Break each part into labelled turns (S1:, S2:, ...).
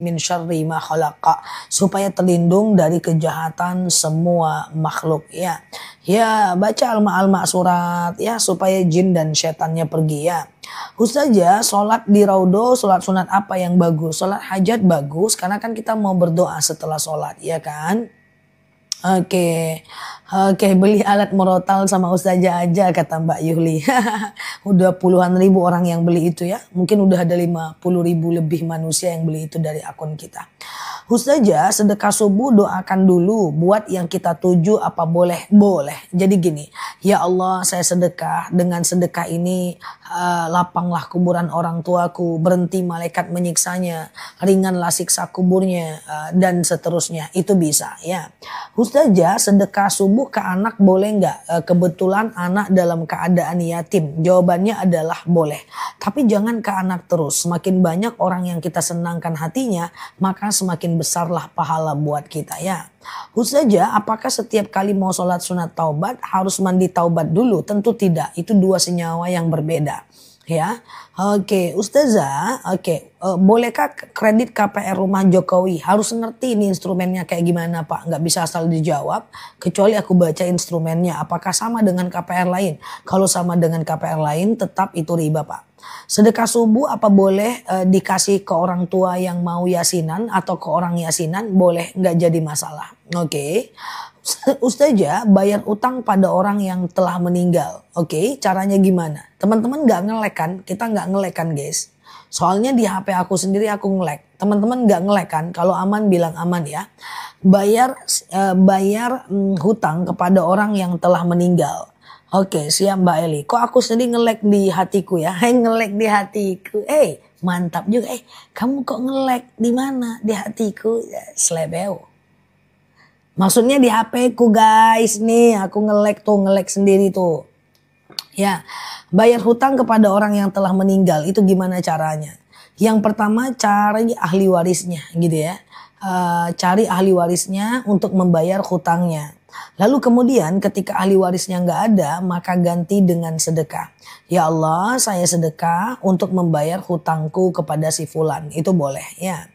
S1: min syarri ma khalaqa, supaya terlindung dari kejahatan semua makhluk ya. Ya, baca al-ma'surat ya supaya jin dan setannya pergi ya. Ustazah, sholat di raudhah, sholat sunat apa yang bagus? Sholat hajat bagus karena kan kita mau berdoa setelah sholat ya kan. Oke, beli alat murotal sama Ustazah aja kata Mbak Yuhli. Udah puluhan ribu orang yang beli itu ya. Mungkin udah ada 50 ribu lebih manusia yang beli itu dari akun kita. Ustazah, sedekah subuh doakan dulu buat yang kita tuju apa boleh? Boleh. Jadi gini, ya Allah saya sedekah, dengan sedekah ini lapanglah kuburan orang tuaku, berhenti malaikat menyiksanya, ringanlah siksa kuburnya dan seterusnya. Itu bisa ya. Ustazah, sedekah subuh ke anak boleh nggak? Kebetulan anak dalam keadaan yatim. Jawabannya adalah boleh. Tapi jangan ke anak terus. Semakin banyak orang yang kita senangkan hatinya, maka semakin besarlah pahala buat kita ya. Ustazah, apakah setiap kali mau sholat sunat taubat harus mandi taubat dulu? Tentu tidak. Itu dua senyawa yang berbeda. Ya, oke, Ustazah, bolehkah kredit KPR rumah Jokowi? Harus ngerti ini instrumennya kayak gimana Pak, nggak bisa asal dijawab kecuali aku baca instrumennya. Apakah sama dengan KPR lain? Kalau sama dengan KPR lain tetap itu riba Pak. Sedekah subuh apa boleh dikasih ke orang tua yang mau yasinan atau ke orang yasinan? Boleh, nggak jadi masalah. Oke. Ustazah, bayar utang pada orang yang telah meninggal. Oke, caranya gimana? Teman-teman gak ngelek kan? Kita gak ngelek kan guys? Soalnya di HP aku sendiri aku ngelek. Teman-teman gak ngelek kan? Kalau aman bilang aman ya. Bayar hutang kepada orang yang telah meninggal. Oke, siap Mbak Eli. Kok aku sendiri ngelek di hatiku ya? Ngelek di hatiku. Mantap juga. Kamu kok ngelek di mana? Di hatiku. Slebeo. Maksudnya di HP ku guys nih, aku ngelek sendiri tuh. Ya, bayar hutang kepada orang yang telah meninggal itu gimana caranya? Yang pertama cari ahli warisnya gitu ya. Cari ahli warisnya untuk membayar hutangnya. Lalu kemudian ketika ahli warisnya nggak ada maka ganti dengan sedekah. Ya Allah saya sedekah untuk membayar hutangku kepada si fulan. Itu boleh ya.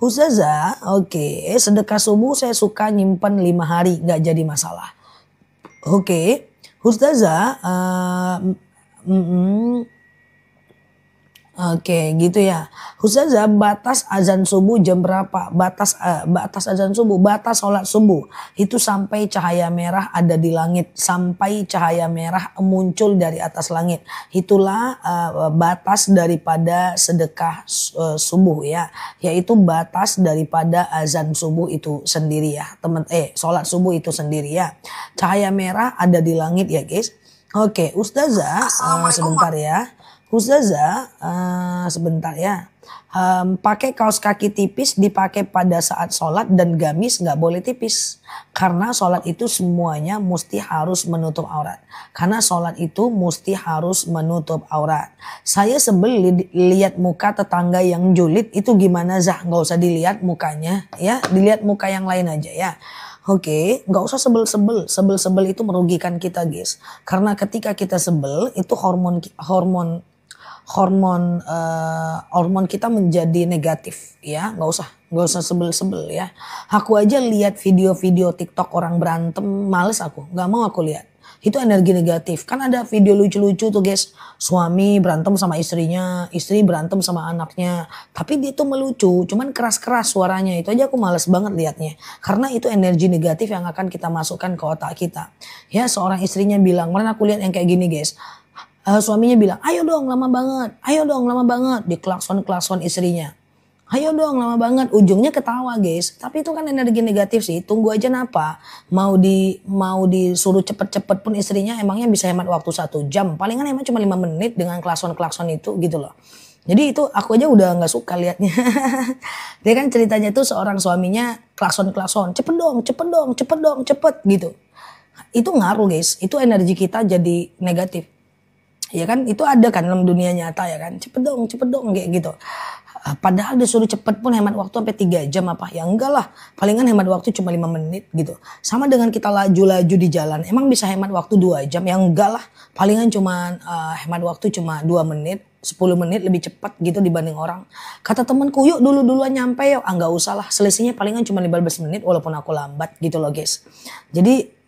S1: Ustazah, sedekah subuh saya suka nyimpen 5 hari, gak jadi masalah. Ustazah, gitu ya. Ustazah, batas azan subuh jam berapa? Batas azan subuh, batas sholat subuh. Itu sampai cahaya merah ada di langit. Sampai cahaya merah muncul dari atas langit. Itulah batas daripada sedekah subuh ya. Yaitu batas daripada azan subuh itu sendiri ya. Sholat subuh itu sendiri ya. Cahaya merah ada di langit ya guys. Ustazah, sebentar ya. Ustazah, sebentar ya. Pakai kaos kaki tipis dipakai pada saat sholat dan gamis nggak boleh tipis. Karena sholat itu semuanya mesti harus menutup aurat. Karena sholat itu mesti harus menutup aurat. Saya sebel lihat muka tetangga yang julid itu gimana Zah? Nggak usah dilihat mukanya ya, dilihat muka yang lain aja ya. Nggak usah sebel-sebel. Sebel-sebel itu merugikan kita guys. Karena ketika kita sebel itu hormon kita menjadi negatif ya. Nggak usah sebel-sebel ya. Aku aja lihat video-video TikTok orang berantem males aku, nggak mau aku lihat. Itu energi negatif. Kan ada video lucu-lucu tuh guys. Suami berantem sama istrinya, istri berantem sama anaknya. Tapi dia tuh melucu, cuman keras-keras suaranya. Itu aja aku males banget liatnya. Karena itu energi negatif yang akan kita masukkan ke otak kita. Ya, seorang istrinya bilang, kemarin aku lihat yang kayak gini guys. Suaminya bilang, ayo dong lama banget. Di klakson istrinya. Ayo dong lama banget, ujungnya ketawa guys. Tapi itu kan energi negatif sih, tunggu aja napa. Mau disuruh cepet-cepet pun istrinya emangnya bisa hemat waktu 1 jam. Palingan hemat cuma 5 menit dengan klakson itu gitu loh. Jadi itu aku aja udah gak suka liatnya. Dia kan ceritanya tuh seorang suaminya klakson, cepet dong gitu. Itu ngaruh guys, itu energi kita jadi negatif. Ya kan itu ada kan dalam dunia nyata ya kan, cepet dong kayak gitu. Padahal disuruh cepet pun hemat waktu sampai 3 jam apa. Ya enggak lah. Palingan hemat waktu cuma 5 menit gitu. Sama dengan kita laju-laju di jalan. Emang bisa hemat waktu 2 jam? Ya enggak lah. Palingan cuma hemat waktu cuma 2 menit. 10 menit lebih cepat gitu dibanding orang. Kata temanku, yuk duluan nyampe yuk. Ah nggak usah lah, selisihnya palingan cuma 15 menit walaupun aku lambat gitu loh guys. Jadi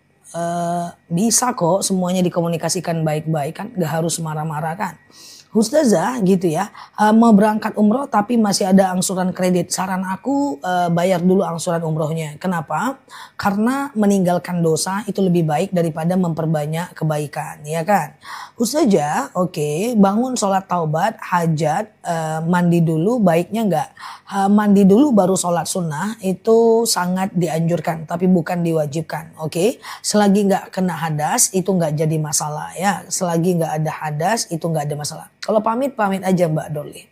S1: bisa kok semuanya dikomunikasikan baik-baik kan, gak harus marah-marah kan. Ustazah gitu ya, mau berangkat umroh tapi masih ada angsuran kredit. Saran aku bayar dulu angsuran umrohnya. Kenapa? Karena meninggalkan dosa itu lebih baik daripada memperbanyak kebaikan, ya kan? Ustazah, oke, bangun sholat taubat, hajat, mandi dulu, baiknya enggak? Mandi dulu baru sholat sunnah itu sangat dianjurkan, tapi bukan diwajibkan, oke? Selagi nggak kena hadas itu nggak jadi masalah ya. Selagi nggak ada hadas itu nggak ada masalah. Kalau pamit aja Mbak Dolly.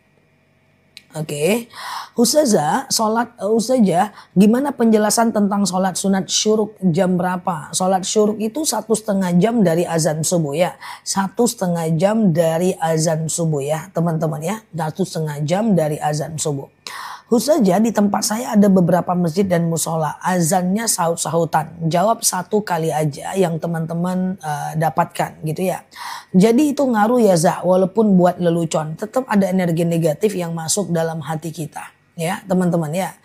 S1: Oke. Ustazah, Ustazah, gimana penjelasan tentang sholat sunat syuruk jam berapa? Sholat syuruk itu 1,5 jam dari azan subuh ya. 1,5 jam dari azan subuh ya teman-teman ya. 1,5 jam dari azan subuh. Ustazah, di tempat saya ada beberapa masjid dan musola. Azannya sahut-sahutan. Jawab satu kali aja yang teman-teman dapatkan gitu ya. Jadi itu ngaruh ya Zah. Walaupun buat lelucon. Tetap ada energi negatif yang masuk dalam hati kita. Ya teman-teman ya.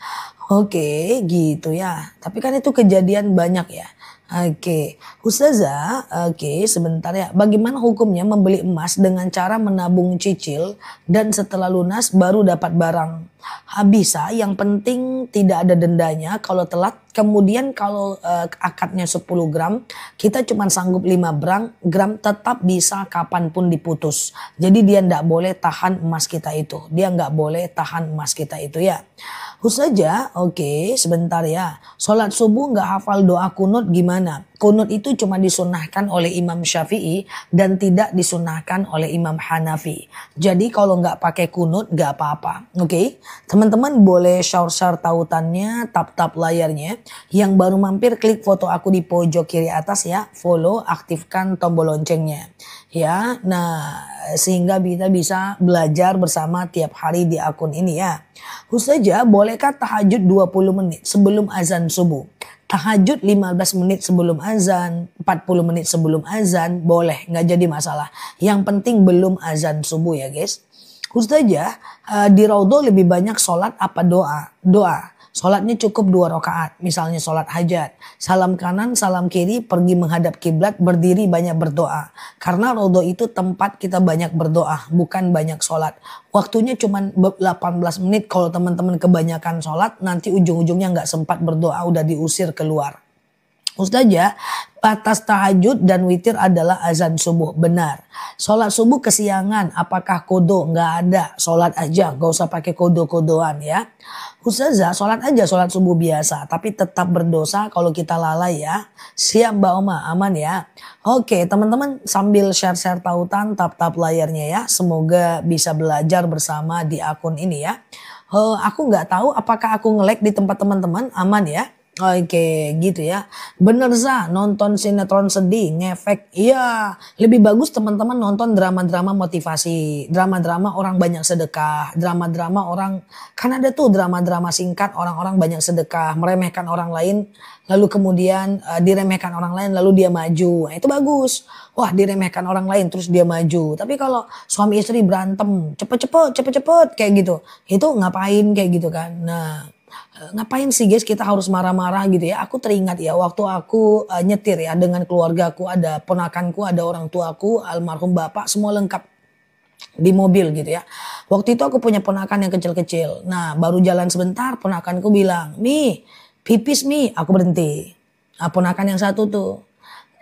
S1: Oke gitu ya. Tapi kan itu kejadian banyak ya. Oke, Ustazah, oke sebentar ya. Bagaimana hukumnya membeli emas dengan cara menabung cicil dan setelah lunas baru dapat barang? Bisa, yang penting tidak ada dendanya kalau telat. Kemudian kalau akadnya 10 gram, kita cuma sanggup 5 gram tetap bisa kapanpun diputus. Jadi dia nggak boleh tahan emas kita itu. Dia nggak boleh tahan emas kita itu ya. Ustazah, oke sebentar ya. Sholat subuh nggak hafal doa kunut gimana? Kunut itu cuma disunahkan oleh Imam Syafi'i dan tidak disunahkan oleh Imam Hanafi. Jadi kalau nggak pakai kunut nggak apa-apa. Oke, teman-teman boleh share tautannya, tap layarnya. Yang baru mampir klik foto aku di pojok kiri atas ya. Follow, aktifkan tombol loncengnya. Ya, nah sehingga kita bisa belajar bersama tiap hari di akun ini ya. Ustazah, bolehkah tahajud 20 menit sebelum azan subuh? Tahajud 15 menit sebelum azan, 40 menit sebelum azan, boleh, nggak jadi masalah. Yang penting belum azan subuh ya guys. Ustazah, di Raudhah lebih banyak sholat apa doa? Doa. Sholatnya cukup 2 rakaat, misalnya sholat hajat. Salam kanan, salam kiri, pergi menghadap kiblat, berdiri banyak berdoa. Karena Raudhah itu tempat kita banyak berdoa, bukan banyak sholat. Waktunya cuma 18 menit, kalau teman-teman kebanyakan sholat, nanti ujung-ujungnya nggak sempat berdoa, udah diusir keluar. Ustazah, batas tahajud dan witir adalah azan subuh. Benar. Sholat subuh kesiangan, apakah kodo? Nggak ada. Sholat aja, nggak usah pakai kodo-kodoan ya. Ustazah, sholat aja, sholat subuh biasa. Tapi tetap berdosa kalau kita lalai ya. Siap Mbak Oma, aman ya. Oke teman-teman, sambil share tautan, tap layarnya ya. Semoga bisa belajar bersama di akun ini ya. Aku nggak tahu apakah aku nge-lag di tempat teman-teman, aman ya. Oke gitu ya. Bener Zah, nonton sinetron sedih ngefek. Iya, lebih bagus teman-teman nonton drama-drama motivasi, drama-drama orang banyak sedekah, drama-drama orang, kan ada tuh drama-drama singkat orang-orang banyak sedekah, meremehkan orang lain lalu kemudian diremehkan orang lain lalu dia maju. Nah, itu bagus. Wah, diremehkan orang lain terus dia maju. Tapi kalau suami istri berantem cepet-cepet kayak gitu, itu ngapain kayak gitu kan. Nah, ngapain sih guys kita harus marah-marah gitu ya. Aku teringat ya waktu aku nyetir ya dengan keluargaku, ada ponakanku, ada orang tuaku, almarhum bapak, semua lengkap di mobil gitu ya. Waktu itu aku punya ponakan yang kecil-kecil. Nah baru jalan sebentar ponakanku bilang, "Mi, pipis Mi." Aku berhenti. Nah, ponakan yang satu tuh.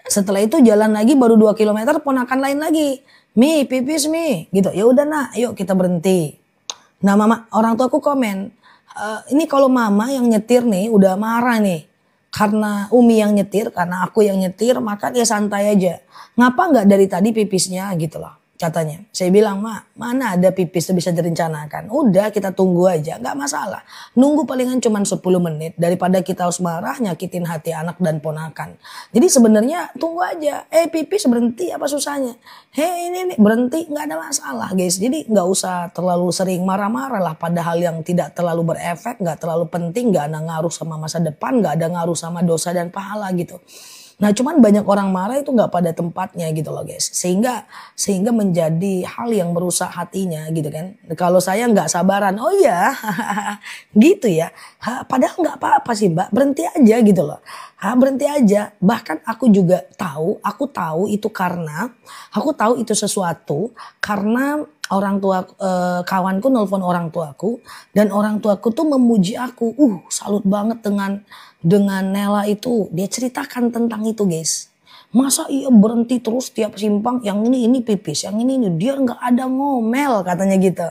S1: Setelah itu jalan lagi baru 2 kilometer ponakan lain lagi. "Mi, pipis Mi." Gitu. Ya udah nak, yuk kita berhenti. Nah mama, orang tuaku komen, ini kalau mama yang nyetir nih udah marah nih. Karena Umi yang nyetir, karena aku yang nyetir, maka dia santai aja. Ngapa nggak dari tadi pipisnya gitu loh. Katanya. Saya bilang, "Mak, mana ada pipis itu bisa direncanakan. Udah kita tunggu aja, nggak masalah. Nunggu palingan cuma 10 menit. Daripada kita harus marah nyakitin hati anak dan ponakan." Jadi sebenarnya tunggu aja. Pipis berhenti apa susahnya. Ini berhenti nggak ada masalah guys. Jadi nggak usah terlalu sering marah-marah lah pada hal yang tidak terlalu berefek, nggak terlalu penting, nggak ada ngaruh sama masa depan, nggak ada ngaruh sama dosa dan pahala gitu. Nah cuman banyak orang marah itu nggak pada tempatnya gitu loh guys. Sehingga menjadi hal yang merusak hatinya gitu kan. Kalau saya nggak sabaran, oh ya gitu ya. Padahal nggak apa-apa sih mbak, berhenti aja gitu loh. Berhenti aja. Bahkan aku tahu itu karena, aku tahu itu sesuatu karena orang tua kawanku nelpon orang tuaku dan orang tuaku tuh memuji aku. Salut banget dengan Nela itu. Dia ceritakan tentang itu guys. Masa iya berhenti terus tiap simpang yang ini pipis, yang ini dia nggak ada ngomel katanya gitu.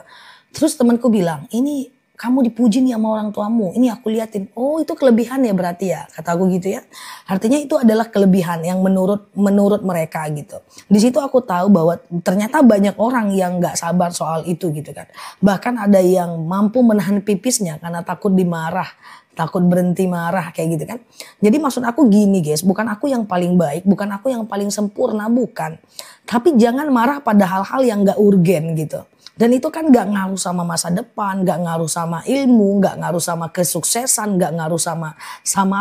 S1: Terus temanku bilang, ini kamu dipuji nih sama orang tuamu. Ini aku liatin. Oh itu kelebihan ya berarti ya. Kata aku gitu ya. Artinya itu adalah kelebihan yang menurut mereka gitu. Di situ aku tahu bahwa ternyata banyak orang yang gak sabar soal itu gitu kan. Bahkan ada yang mampu menahan pipisnya karena takut dimarah. Takut berhenti marah kayak gitu kan. Jadi maksud aku gini guys. Bukan aku yang paling baik. Bukan aku yang paling sempurna. Bukan. Tapi jangan marah pada hal-hal yang gak urgen gitu. Dan itu kan gak ngaruh sama masa depan, gak ngaruh sama ilmu, gak ngaruh sama kesuksesan, gak ngaruh sama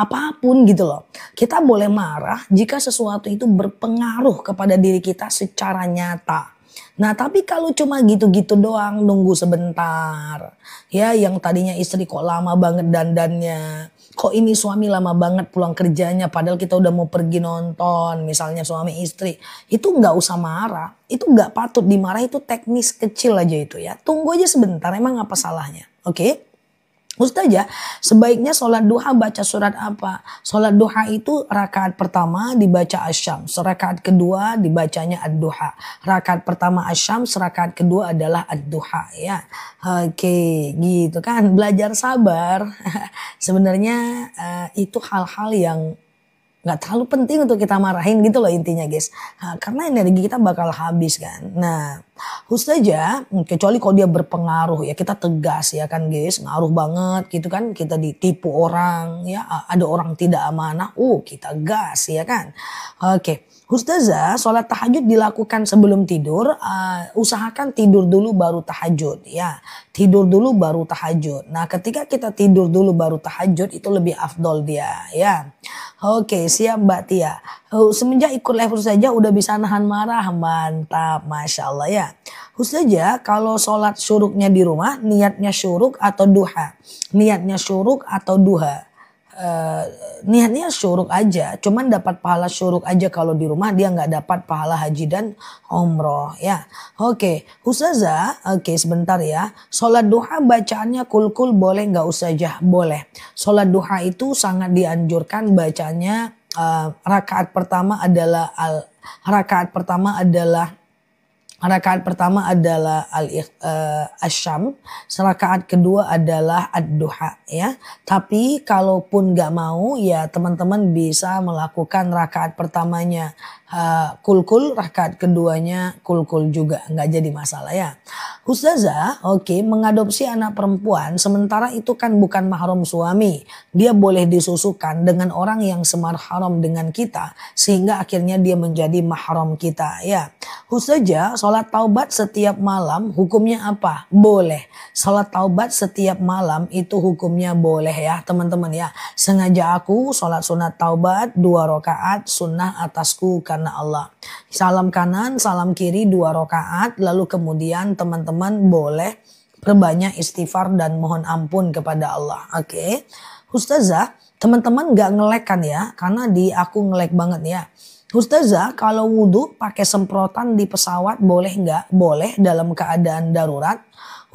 S1: apapun gitu loh. Kita boleh marah jika sesuatu itu berpengaruh kepada diri kita secara nyata. Nah tapi kalau cuma gitu-gitu doang, nunggu sebentar. Ya yang tadinya istri kok lama banget dandannya. Kok ini suami lama banget pulang kerjanya padahal kita udah mau pergi nonton. Misalnya suami istri. Itu gak usah marah. Itu gak patut dimarah, itu teknis kecil aja itu ya. Tunggu aja sebentar, emang apa salahnya. Oke? Ustazah, sebaiknya sholat duha baca surat apa? Sholat duha itu rakaat pertama dibaca asyams, rakaat kedua dibacanya ad-duha. Rakaat pertama asyams, rakaat kedua adalah ad-duha ya. Oke, gitu kan. Belajar sabar. Sebenarnya itu hal-hal yang nggak terlalu penting untuk kita marahin gitu loh intinya guys. Karena energi kita bakal habis kan. Nah Ustazah kecuali kalau dia berpengaruh ya kita tegas ya kan guys. Ngaruh banget gitu kan. Kita ditipu orang ya. Ada orang tidak amanah. Kita gas ya kan. Oke. Ustazah sholat tahajud dilakukan sebelum tidur. Usahakan tidur dulu baru tahajud ya. Tidur dulu baru tahajud. Nah ketika kita tidur dulu baru tahajud itu lebih afdol dia ya. Oke siap Mbak Tia. Semenjak ikut live saja udah bisa nahan marah. Mantap Masya Allah ya. Ustazah kalau sholat syuruknya di rumah niatnya syuruk atau duha? Niatnya syuruk atau duha? Niatnya syuruk aja, cuman dapat pahala syuruk aja. Kalau di rumah dia nggak dapat pahala haji dan umroh ya. Oke, Ustazah, oke sebentar ya. Sholat duha bacaannya kul-kul boleh nggak Ustazah? Boleh. Sholat duha itu sangat dianjurkan bacanya. Rakaat pertama adalah asyam, rakaat kedua adalah ad-duha ya. Tapi kalaupun nggak mau ya teman-teman bisa melakukan rakaat pertamanya kul-kul, rakaat keduanya kul-kul juga, nggak jadi masalah ya. Ustazah, oke, mengadopsi anak perempuan sementara itu kan bukan mahram suami. Dia boleh disusukan dengan orang yang semarharam dengan kita sehingga akhirnya dia menjadi mahram kita ya. Ustazah, sholat taubat setiap malam hukumnya apa? Boleh. Sholat taubat setiap malam itu hukumnya boleh ya teman-teman ya. Sengaja aku sholat sunat taubat 2 rakaat sunnah atasku karena Allah. Salam kanan, salam kiri 2 rakaat. Lalu kemudian teman-teman boleh perbanyak istighfar dan mohon ampun kepada Allah. Oke. Ustazah, teman-teman gak ngelek kan ya? Karena aku ngelek banget ya. Ustazah, kalau wudhu pakai semprotan di pesawat boleh nggak? Boleh dalam keadaan darurat.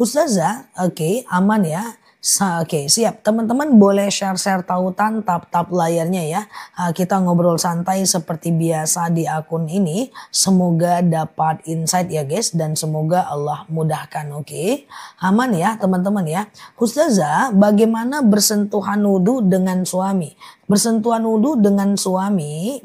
S1: Ustazah, oke, aman ya. Oke, siap. Teman-teman boleh share-share tautan, tap-tap layarnya ya. Kita ngobrol santai seperti biasa di akun ini. Semoga dapat insight ya guys. Dan semoga Allah mudahkan, oke. Aman ya teman-teman ya. Ustazah, bagaimana bersentuhan wudhu dengan suami? Bersentuhan wudhu dengan suami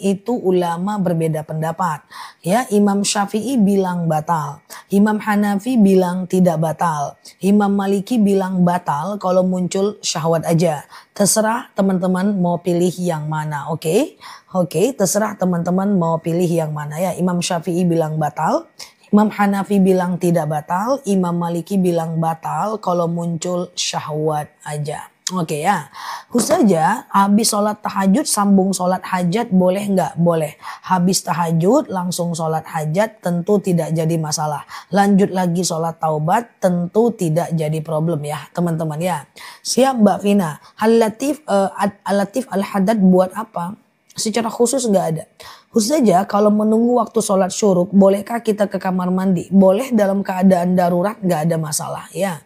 S1: itu ulama berbeda pendapat. Ya, Imam Syafi'i bilang batal. Imam Hanafi bilang tidak batal. Imam Maliki bilang batal kalau muncul syahwat aja. Terserah teman-teman mau pilih yang mana, oke? Oke, terserah teman-teman mau pilih yang mana ya. Imam Syafi'i bilang batal. Imam Hanafi bilang tidak batal. Imam Maliki bilang batal kalau muncul syahwat aja. Oke ya, Ustazah habis sholat tahajud sambung sholat hajat boleh nggak? Boleh. Habis tahajud langsung sholat hajat tentu tidak jadi masalah. Lanjut lagi sholat taubat tentu tidak jadi problem ya teman-teman ya. Siap Mbak Vina. Al-Latif Al-Haddad buat apa? Secara khusus nggak ada. Ustazah kalau menunggu waktu sholat syuruk bolehkah kita ke kamar mandi? Boleh dalam keadaan darurat nggak ada masalah ya.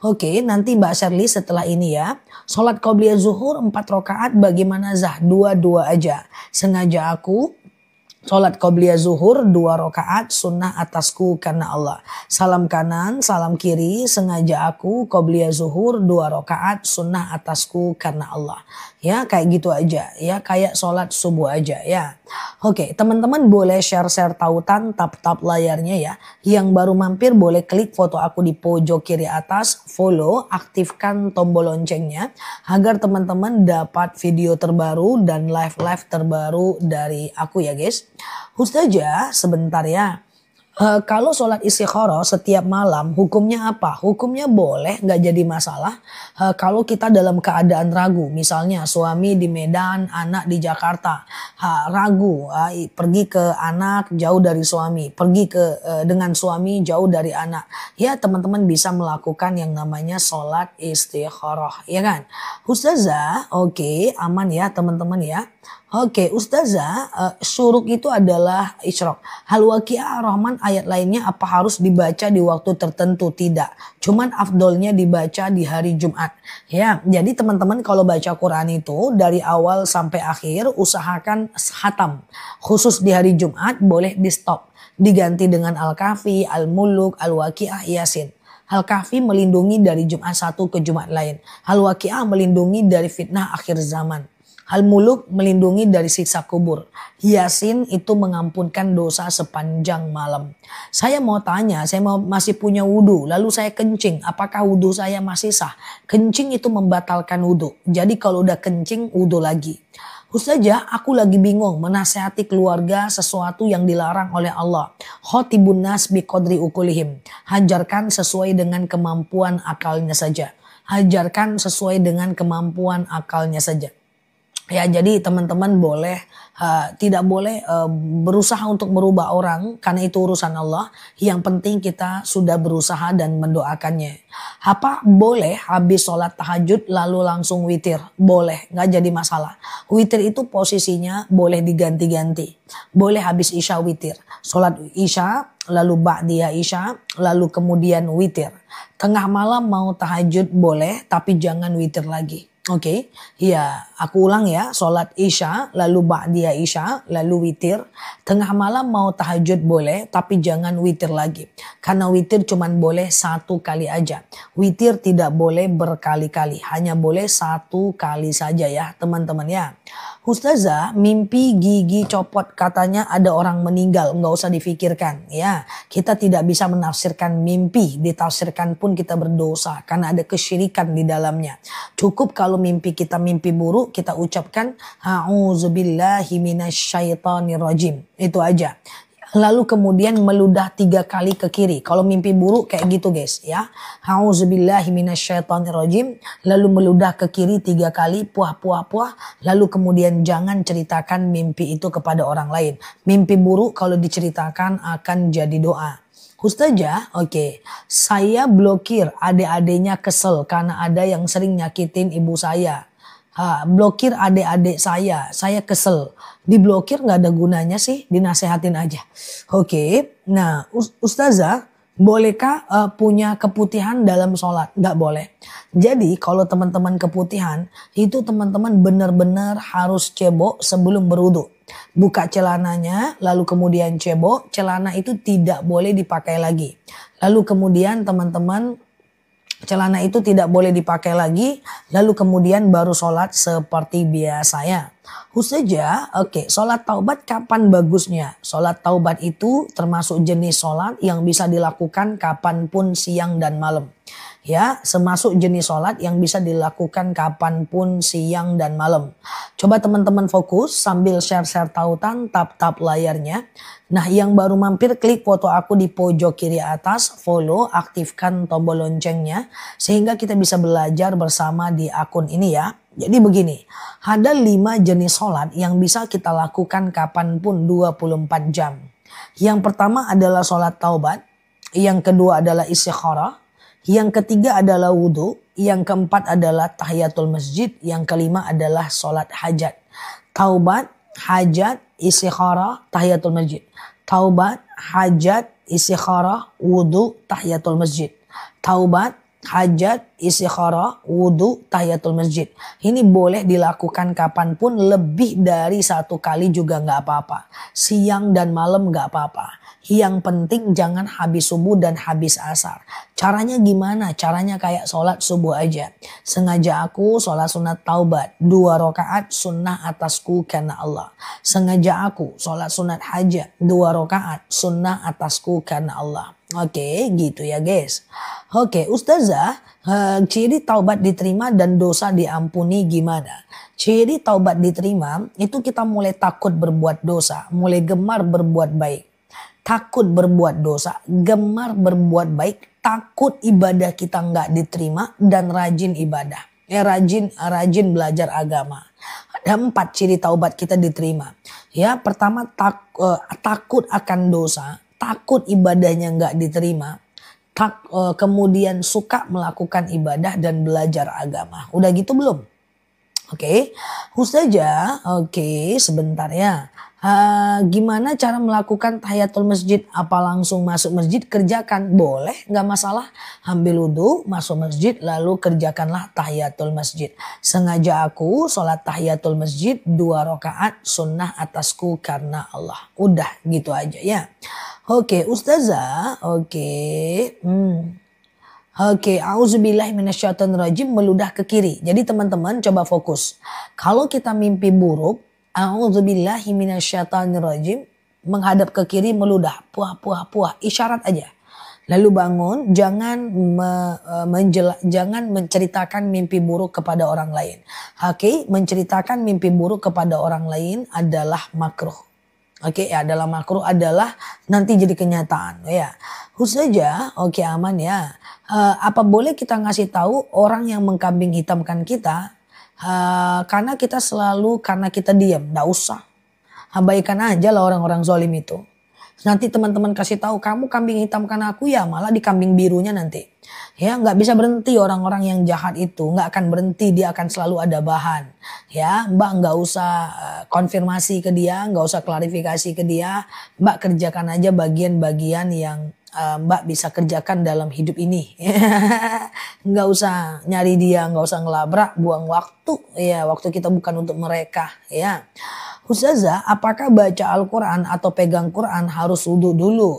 S1: Oke, nanti Mbak Shirley setelah ini ya. Sholat qobliyah zuhur 4 rakaat bagaimana Zah? 2-2 aja. Sengaja aku sholat qobliyah zuhur 2 rakaat sunnah atasku karena Allah. Salam kanan, salam kiri, sengaja aku qobliyah zuhur 2 rakaat sunnah atasku karena Allah. Ya kayak gitu aja ya, kayak sholat subuh aja ya. Oke teman-teman boleh share-share tautan tap-tap layarnya ya. Yang baru mampir boleh klik foto aku di pojok kiri atas, follow, aktifkan tombol loncengnya agar teman-teman dapat video terbaru dan live-live terbaru dari aku ya guys. Ustazah sebentar ya. Kalau sholat istikharah setiap malam hukumnya apa? Hukumnya boleh nggak jadi masalah. Kalau kita dalam keadaan ragu, misalnya suami di Medan, anak di Jakarta, ragu pergi ke anak jauh dari suami, pergi ke dengan suami jauh dari anak, ya teman-teman bisa melakukan yang namanya sholat istikharah, ya kan? Ustazah, oke, aman ya teman-teman ya. Oke, Ustazah, syuruk itu adalah isyraq. Al-Waqiah Ar-Rahman ayat lainnya apa harus dibaca di waktu tertentu? Tidak. Cuman afdolnya dibaca di hari Jumat. Ya, jadi teman-teman kalau baca Quran itu dari awal sampai akhir usahakan khatam. Khusus di hari Jumat boleh di stop. Diganti dengan Al-Kahfi, Al-Muluk, Al-Waqiah, Yasin. Al-Kahfi melindungi dari Jumat satu ke Jumat lain. Al-Waqiah melindungi dari fitnah akhir zaman. Al-Muluk melindungi dari siksa kubur. Yasin itu mengampunkan dosa sepanjang malam. Saya mau tanya, saya masih punya wudhu, lalu saya kencing, apakah wudhu saya masih sah? Kencing itu membatalkan wudhu. Jadi kalau udah kencing, wudhu lagi. Ustazah, aku lagi bingung menasehati keluarga sesuatu yang dilarang oleh Allah. Khotibun nas biqadri ukulihim. Hajarkan sesuai dengan kemampuan akalnya saja. Hajarkan sesuai dengan kemampuan akalnya saja. Ya jadi teman-teman boleh tidak boleh berusaha untuk merubah orang karena itu urusan Allah. Yang penting kita sudah berusaha dan mendoakannya. Apa boleh habis sholat tahajud lalu langsung witir? Boleh, nggak jadi masalah. Witir itu posisinya boleh diganti-ganti. Boleh habis isya witir. Sholat isya lalu ba'diyah isya lalu kemudian witir. Tengah malam mau tahajud boleh tapi jangan witir lagi. Oke, ya aku ulang ya, sholat isya, lalu ba'diyah isya, lalu witir. Tengah malam mau tahajud boleh, tapi jangan witir lagi. Karena witir cuman boleh 1 kali aja. Witir tidak boleh berkali-kali, hanya boleh 1 kali saja ya teman-teman ya. Ustazah, mimpi gigi copot katanya ada orang meninggal, nggak usah difikirkan ya. Kita tidak bisa menafsirkan mimpi, ditafsirkan pun kita berdosa karena ada kesyirikan di dalamnya. Cukup kalau mimpi kita mimpi buruk kita ucapkan a'udzubillahi minasyaitonirrajim. Itu aja. Lalu kemudian meludah 3 kali ke kiri. Kalau mimpi buruk kayak gitu guys ya. A'udzubillahi minasyaitonirrajim. Lalu meludah ke kiri 3 kali. Puah. Lalu kemudian jangan ceritakan mimpi itu kepada orang lain. Mimpi buruk kalau diceritakan akan jadi doa. Ustazah, oke. Saya blokir adik-adiknya kesel karena ada yang sering nyakitin ibu saya. Blokir adik-adik saya kesel. Diblokir nggak ada gunanya sih, dinasehatin aja. Oke, nah Ustazah, bolehkah punya keputihan dalam sholat? Nggak boleh. Jadi kalau teman-teman keputihan, itu teman-teman benar-benar harus cebok sebelum berwudu. Buka celananya, lalu kemudian cebok, celana itu tidak boleh dipakai lagi. Lalu kemudian teman-teman celana itu tidak boleh dipakai lagi, lalu kemudian baru sholat seperti biasanya. Ustazah, oke, sholat taubat kapan bagusnya? Sholat taubat itu termasuk jenis sholat yang bisa dilakukan kapanpun siang dan malam. Ya, semasuk jenis sholat yang bisa dilakukan kapanpun siang dan malam. Coba teman-teman fokus sambil share-share tautan, tap-tap layarnya. Nah, yang baru mampir klik foto aku di pojok kiri atas, follow, aktifkan tombol loncengnya. Sehingga kita bisa belajar bersama di akun ini ya. Jadi begini, ada 5 jenis sholat yang bisa kita lakukan kapanpun 24 jam. Yang pertama adalah sholat taubat, yang kedua adalah istikharah, yang ketiga adalah wudhu, yang keempat adalah tahiyatul masjid, yang kelima adalah sholat hajat. Taubat, hajat, istikharah, tahiyatul masjid. Taubat, hajat, istikharah, wudhu, tahiyatul masjid. Taubat, hajat, istikharah, wudhu, tahiyatul masjid. Ini boleh dilakukan kapanpun, lebih dari 1 kali juga nggak apa-apa. Siang dan malam nggak apa-apa. Yang penting jangan habis subuh dan habis asar. Caranya gimana? Caranya kayak sholat subuh aja. Sengaja aku sholat sunat taubat 2 rakaat sunnah atasku karena Allah. Sengaja aku sholat sunat hajat 2 rakaat sunnah atasku karena Allah. Oke, gitu ya guys. Oke, Ustazah, ciri taubat diterima dan dosa diampuni gimana? Ciri taubat diterima itu kita mulai takut berbuat dosa, mulai gemar berbuat baik. Takut berbuat dosa, gemar berbuat baik, takut ibadah kita nggak diterima, dan rajin ibadah. Rajin belajar agama. Ada 4 ciri taubat kita diterima. Ya, pertama takut akan dosa, takut ibadahnya nggak diterima, kemudian suka melakukan ibadah dan belajar agama. Udah gitu belum? Oke, Ustazah, oke, sebentar ya. Gimana cara melakukan tahiyatul masjid? Apa langsung masuk masjid kerjakan? Boleh, nggak masalah. Ambil wudhu, masuk masjid, lalu kerjakanlah tahiyatul masjid. Sengaja aku sholat tahiyatul masjid 2 rakaat sunnah atasku karena Allah. Udah gitu aja ya. Oke, Ustazah, oke. Oke, auzubillahi minasyaitonirrajim, meludah ke kiri. Jadi teman-teman coba fokus. Kalau kita mimpi buruk, auzubillahi minasyaitonirrajim, menghadap ke kiri meludah, puah, isyarat aja. Lalu bangun, jangan menceritakan mimpi buruk kepada orang lain. Oke, menceritakan mimpi buruk kepada orang lain adalah makruh. Oke, adalah makruh, adalah nanti jadi kenyataan ya. Ustazah, oke, aman ya. Apa boleh kita ngasih tahu orang yang mengkambing hitamkan kita? Karena kita diam, nggak usah. Abaikan aja lah orang-orang zalim itu. Nanti teman-teman kasih tahu, kamu kambing hitamkan aku, ya malah dikambing birunya nanti. Ya, nggak bisa berhenti orang-orang yang jahat itu, nggak akan berhenti, dia akan selalu ada bahan. Ya, Mbak nggak usah konfirmasi ke dia, nggak usah klarifikasi ke dia. Mbak kerjakan aja bagian-bagian yang Mbak bisa kerjakan dalam hidup ini. Nggak usah nyari dia, nggak usah ngelabrak, buang waktu. Ya, waktu kita bukan untuk mereka. Ya. Ustazah, apakah baca Al-Quran atau pegang Quran harus wudhu dulu?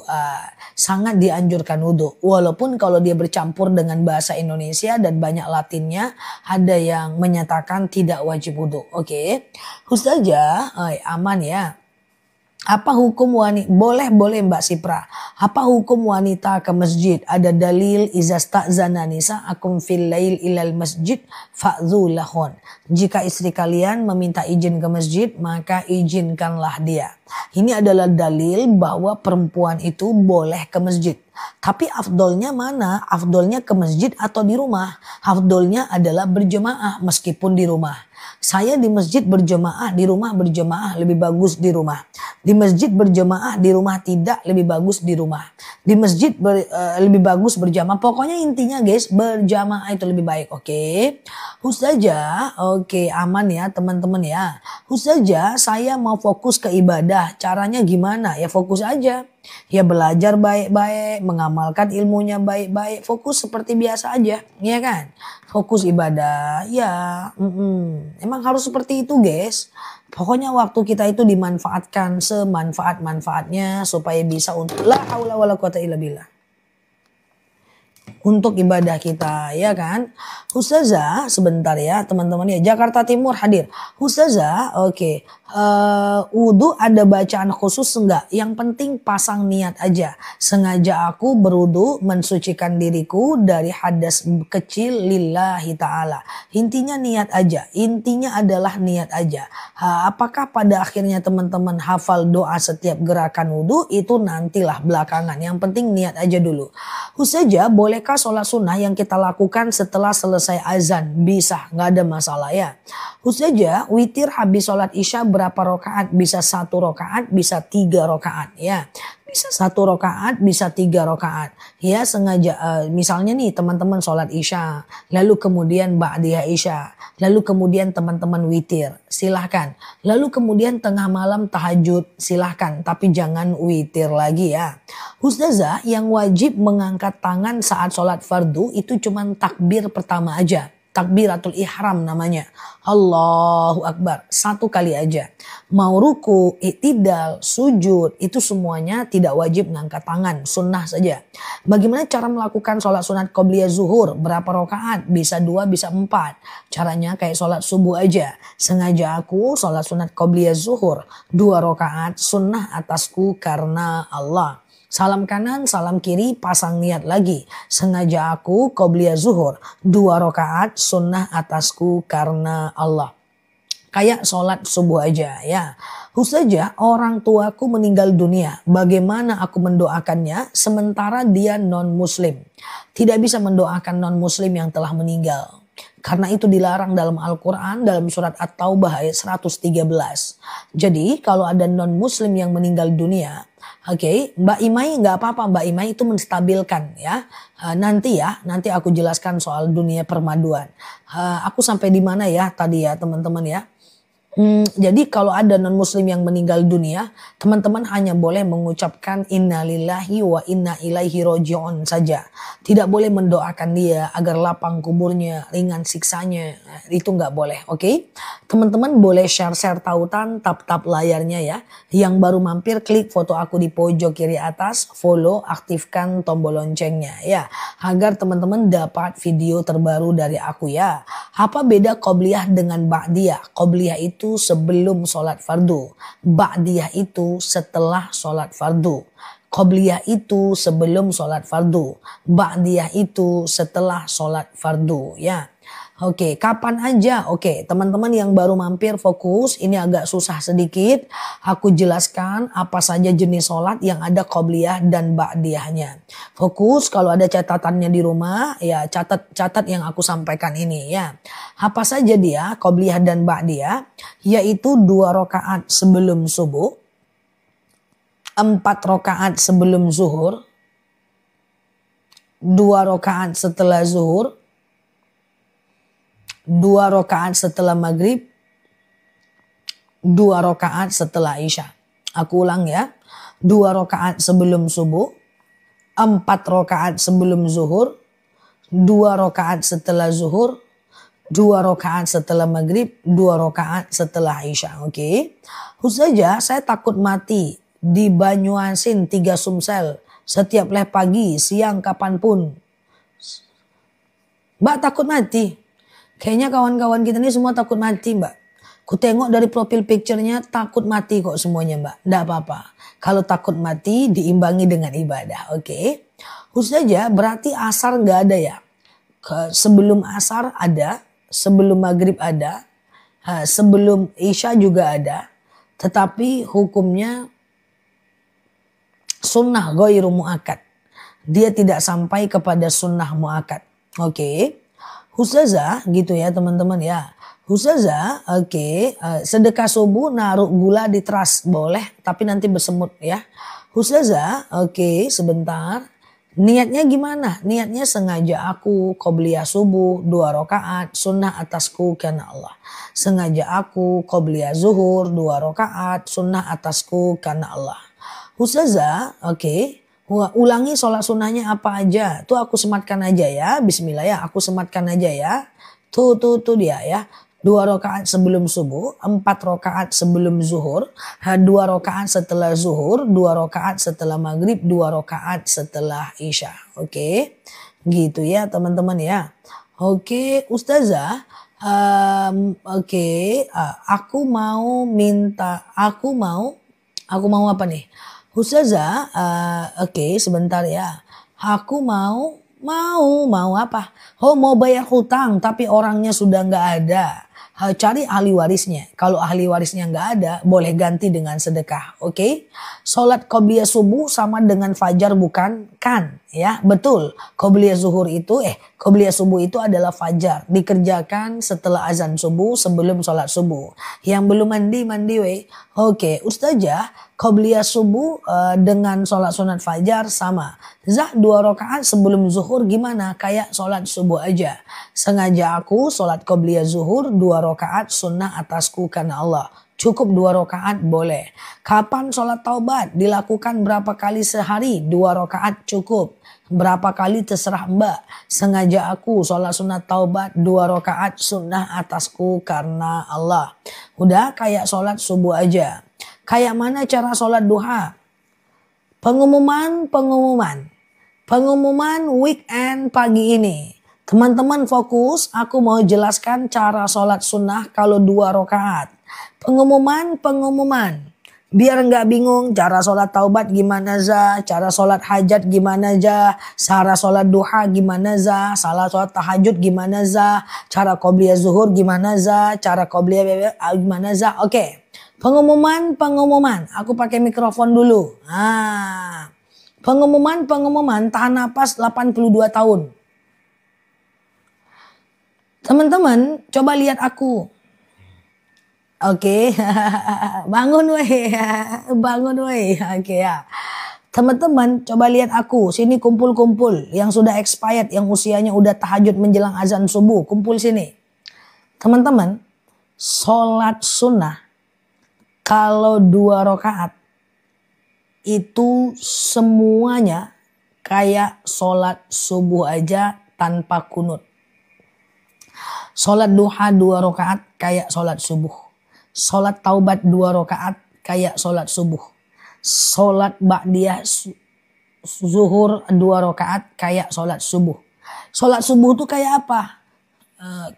S1: Sangat dianjurkan wudhu. Walaupun kalau dia bercampur dengan bahasa Indonesia dan banyak Latinnya, ada yang menyatakan tidak wajib wudhu. Oke. Ustazah, aman ya. Apa hukum wanita? Boleh Mbak Sipra. Apa hukum wanita ke masjid? Ada dalil izasta'zana nisa akum fil lail ilal masjid fa'dhu lahun. Jika istri kalian meminta izin ke masjid, maka izinkanlah dia. Ini adalah dalil bahwa perempuan itu boleh ke masjid. Tapi afdolnya mana? Afdolnya ke masjid atau di rumah? Afdolnya adalah berjemaah meskipun di rumah. Saya di masjid berjemaah, di rumah berjemaah, lebih bagus di rumah. Di masjid berjemaah, di rumah tidak, lebih bagus di rumah. Di masjid lebih bagus berjamaah. Pokoknya intinya guys, berjamaah itu lebih baik. Oke. Ustazah, oke, aman ya teman-teman ya. Ustazah, saya mau fokus ke ibadah. Caranya gimana? Ya fokus aja. Ya belajar baik-baik, mengamalkan ilmunya baik-baik, fokus seperti biasa aja, ya kan? Fokus ibadah, ya, emang harus seperti itu guys. Pokoknya waktu kita itu dimanfaatkan semanfaat-manfaatnya supaya bisa untuk la haula wala quwata illa billah. untuk ibadah kita, ya kan? Ustazah, sebentar ya teman-teman ya. Jakarta Timur hadir. Ustazah, oke. Wudhu ada bacaan khusus enggak? Yang penting pasang niat aja. Sengaja aku berwudhu mensucikan diriku dari hadas kecil lillahi ta'ala. Intinya niat aja. Intinya adalah niat aja. Apakah pada akhirnya teman-teman hafal doa setiap gerakan wudhu? Itu nantilah belakangan. Yang penting niat aja dulu. Ustazah, bolehkah sholat sunnah yang kita lakukan setelah selesai azan? Bisa, nggak ada masalah ya. Ustazah, witir habis sholat isya berapa rakaat? Bisa 1 rakaat, bisa 3 rakaat ya. Bisa 1 rakaat, bisa 3 rakaat. Ya sengaja misalnya nih teman-teman sholat isya, lalu kemudian ba'diyah isya, lalu kemudian teman-teman witir, silahkan. Lalu kemudian tengah malam tahajud, silahkan. Tapi jangan witir lagi ya. Ustazah, yang wajib mengangkat tangan saat sholat fardu itu cuma takbir pertama aja. Takbiratul ihram namanya. Allahu Akbar. 1 kali aja. Mau ruku, iktidal, sujud. Itu semuanya tidak wajib mengangkat tangan. Sunnah saja. Bagaimana cara melakukan sholat sunat qobliyah zuhur? Berapa rakaat? Bisa 2, bisa 4. Caranya kayak sholat subuh aja. Sengaja aku sholat sunat qobliyah zuhur. 2 rakaat sunnah atasku karena Allah. Salam kanan, salam kiri, pasang niat lagi. Sengaja aku qobliyah zuhur. 2 rakaat sunnah atasku karena Allah. Kayak sholat subuh aja ya. Ustazah, orang tuaku meninggal dunia. Bagaimana aku mendoakannya sementara dia non muslim? Tidak bisa mendoakan non muslim yang telah meninggal. Karena itu dilarang dalam Al-Quran dalam surat At-Taubah ayat 113. Jadi kalau ada non muslim yang meninggal dunia, oke, Mbak Imai nggak apa-apa, Mbak Imai itu menstabilkan ya. Nanti aku jelaskan soal dunia permaduan. Aku sampai di mana ya tadi ya teman-teman ya. Jadi kalau ada non muslim yang meninggal dunia, teman-teman hanya boleh mengucapkan innalillahi wa inna ilaihi roji'un saja. Tidak boleh mendoakan dia agar lapang kuburnya, ringan siksanya. Itu nggak boleh, oke? Teman-teman boleh share-share tautan, tap-tap layarnya ya. Yang baru mampir klik foto aku di pojok kiri atas, follow, aktifkan tombol loncengnya ya. Agar teman-teman dapat video terbaru dari aku ya. Apa beda qobliyah dengan ba'diyah? Qobliyah itu sebelum sholat fardu. Ba'diyah itu setelah sholat fardu. Qobliyah itu sebelum sholat fardu. Ba'diyah itu setelah sholat fardu ya. Oke, kapan aja? Oke, teman-teman yang baru mampir fokus, ini agak susah sedikit. Aku jelaskan apa saja jenis sholat yang ada qobliyah dan ba'diyahnya. Fokus, kalau ada catatannya di rumah, ya catat yang aku sampaikan ini ya. Apa saja dia qobliyah dan ba'diyah? Yaitu 2 rakaat sebelum subuh, 4 rakaat sebelum zuhur, 2 rakaat setelah zuhur, 2 rakaat setelah maghrib, 2 rakaat setelah isya. Aku ulang ya. 2 rakaat sebelum subuh, 4 rakaat sebelum zuhur, 2 rakaat setelah zuhur, 2 rakaat setelah maghrib, 2 rakaat setelah isya. Oke. Ustazah, saya takut mati di Banyuasin 3 Sumsel setiap leh pagi, siang, kapanpun. Mbak takut mati? Kayaknya kawan-kawan kita ini semua takut mati Mbak. Ku tengok dari profil picture-nya takut mati kok semuanya Mbak. Nggak apa-apa. Kalau takut mati diimbangi dengan ibadah. Oke. Ustazah, berarti asar nggak ada ya? Sebelum asar ada. Sebelum maghrib ada. Sebelum isya juga ada. Tetapi hukumnya sunnah ghairu mu'akkad. Dia tidak sampai kepada sunnah mu'akkad. Oke. Ustazah gitu ya teman-teman ya. Ustazah oke. Sedekah subuh naruh gula di teras boleh tapi nanti bersemut ya. Ustazah oke sebentar. Niatnya gimana? Niatnya sengaja aku qobliyah subuh 2 rakaat sunnah atasku karena Allah. Sengaja aku qobliyah zuhur 2 rakaat sunnah atasku karena Allah. Ustazah oke. Ulangi sholat sunnahnya apa aja. Tuh aku sematkan aja ya. Bismillah ya. Aku sematkan aja ya. Tuh dia ya. 2 rakaat sebelum subuh. 4 rakaat sebelum zuhur. 2 rakaat setelah zuhur. 2 rakaat setelah maghrib. 2 rakaat setelah isya. Oke. Gitu ya teman-teman ya. Oke, Ustazah. Oke, aku mau minta, aku mau apa nih? Ustazah, oke sebentar ya. Aku mau apa? Oh mau bayar hutang tapi orangnya sudah nggak ada. Cari ahli warisnya. Kalau ahli warisnya nggak ada, boleh ganti dengan sedekah. Oke? Sholat qobliyah subuh sama dengan fajar bukan? Kan? Ya, betul. Qobliyah zuhur itu, qobliyah subuh itu adalah fajar. Dikerjakan setelah azan subuh sebelum sholat subuh. Yang belum mandi weh. Oke, Ustazah, qobliyah subuh dengan sholat sunat fajar sama. Zah 2 rakaat sebelum zuhur gimana? Kayak sholat subuh aja. Sengaja aku sholat qobliyah zuhur 2 rakaat sunnah atasku karena Allah. Cukup 2 rakaat boleh. Kapan sholat taubat? Dilakukan berapa kali sehari? 2 rakaat cukup. Berapa kali terserah mbak. Sengaja aku sholat sunat taubat 2 rakaat sunnah atasku karena Allah. Udah kayak sholat subuh aja. Kayak mana cara sholat duha? Pengumuman weekend pagi ini. Teman-teman fokus, aku mau jelaskan cara sholat sunnah kalau 2 rakaat. Pengumuman. Biar nggak bingung cara sholat taubat gimana za, cara sholat hajat gimana za, cara sholat duha gimana za, salah sholat tahajud gimana za, cara qobliyah zuhur gimana za, cara qobliyah gimana za. Oke. Pengumuman. Aku pakai mikrofon dulu. Pengumuman tahan napas 82 tahun. Teman-teman coba lihat aku. Oke, bangun weh. Oke ya. Teman-teman coba lihat aku. Sini kumpul yang sudah expired, yang usianya udah tahajud menjelang azan subuh. Kumpul sini. Teman-teman, sholat sunnah kalau 2 rakaat itu semuanya kayak sholat subuh aja tanpa kunut. Sholat duha 2 rakaat kayak sholat subuh. Sholat taubat 2 rakaat kayak sholat subuh. Sholat ba'diyah zuhur 2 rakaat kayak sholat subuh. Sholat subuh itu kayak apa?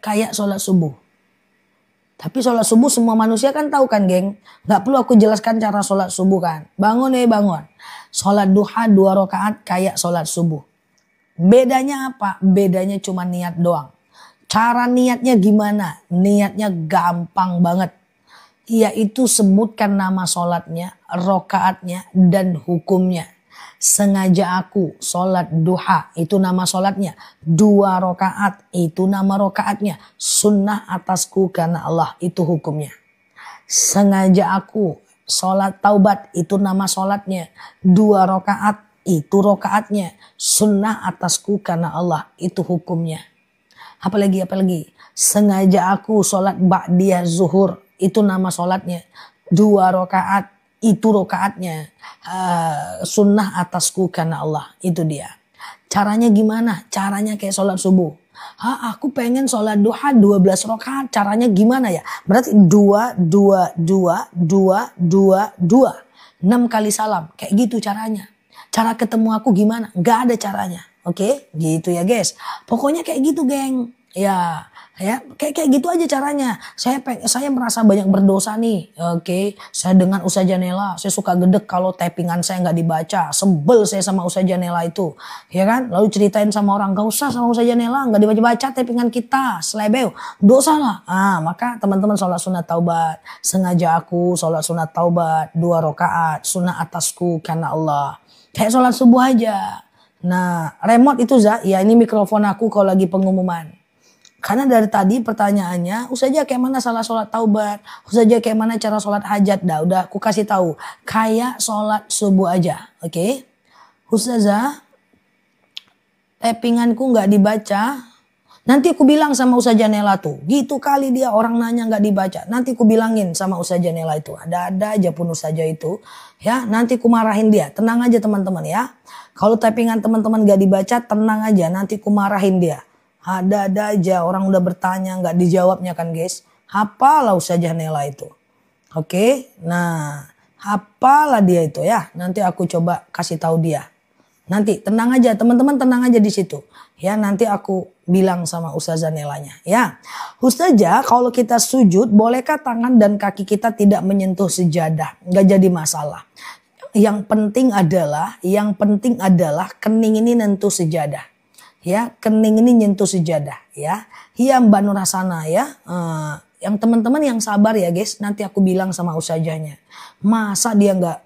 S1: Kayak sholat subuh. Tapi sholat subuh semua manusia kan tahu kan geng. Gak perlu aku jelaskan cara sholat subuh kan. Bangun. Sholat duha 2 rakaat kayak sholat subuh. Bedanya apa? Bedanya cuma niat doang. Cara niatnya gimana? Niatnya gampang banget. Yaitu sebutkan nama sholatnya, rokaatnya, dan hukumnya. Sengaja aku sholat duha, itu nama sholatnya. 2 rakaat, itu nama rokaatnya. Sunnah atasku karena Allah, itu hukumnya. Sengaja aku sholat taubat, itu nama sholatnya. 2 rakaat, itu rokaatnya. Sunnah atasku karena Allah, itu hukumnya. Apalagi. Sengaja aku sholat ba'diyah zuhur. Itu nama sholatnya. 2 rakaat. Itu rakaatnya. Sunnah atasku karena Allah. Itu dia. Caranya gimana? Caranya kayak sholat subuh. Aku pengen sholat duha 12 rakaat. Caranya gimana ya? Berarti 2. 6 kali salam. Kayak gitu caranya. Cara ketemu aku gimana? Gak ada caranya. Oke, gitu ya guys. Pokoknya kayak gitu geng. Ya kayak gitu aja caranya. Saya merasa banyak berdosa nih. Oke, saya dengan Ustazah Nela, saya suka gedek kalau tappingan saya nggak dibaca. Sebel saya sama Ustazah Nela itu, ya kan? Lalu ceritain sama orang, gak usah sama Ustazah Nela, nggak dibaca tappingan kita, selebeu, dosa lah. Maka teman-teman sholat sunat taubat. Sengaja aku sholat sunat taubat 2 rakaat, sunnah atasku karena Allah. Kayak sholat subuh aja. Nah, remote itu ya ini mikrofon aku kalau lagi pengumuman. Karena dari tadi pertanyaannya, Ustazah kayak mana salah sholat taubat? Ustazah kayak mana cara sholat hajat? Udah aku kasih tahu. Kayak sholat subuh aja. Oke. Ustazah, tappinganku gak dibaca. Nanti aku bilang sama Ustazah Nela tuh. Gitu kali dia orang nanya gak dibaca. Nanti aku bilangin sama Ustazah Nela itu. Ada aja pun Ustazah itu. Ya, nanti aku marahin dia. Tenang aja teman-teman ya. Kalau tappingan teman-teman gak dibaca, tenang aja. Nanti aku marahin dia. Ada aja orang udah bertanya nggak dijawabnya kan guys. Hafalah Ustazah Nela itu. Oke, nah hafalah dia itu ya. Nanti aku coba kasih tahu dia. Nanti tenang aja teman-teman, tenang aja di situ. Ya, nanti aku bilang sama Ustazah Nelanya. Ya, Ustazah, kalau kita sujud, bolehkah tangan dan kaki kita tidak menyentuh sejadah? Nggak jadi masalah. Yang penting adalah kening ini nyentuh sejadah. Ya, kening ini nyentuh sejadah. Ya, iya Mbak Nurhasana ya. Yang teman-teman yang sabar ya guys. Nanti aku bilang sama Ustazahnya. Masa dia nggak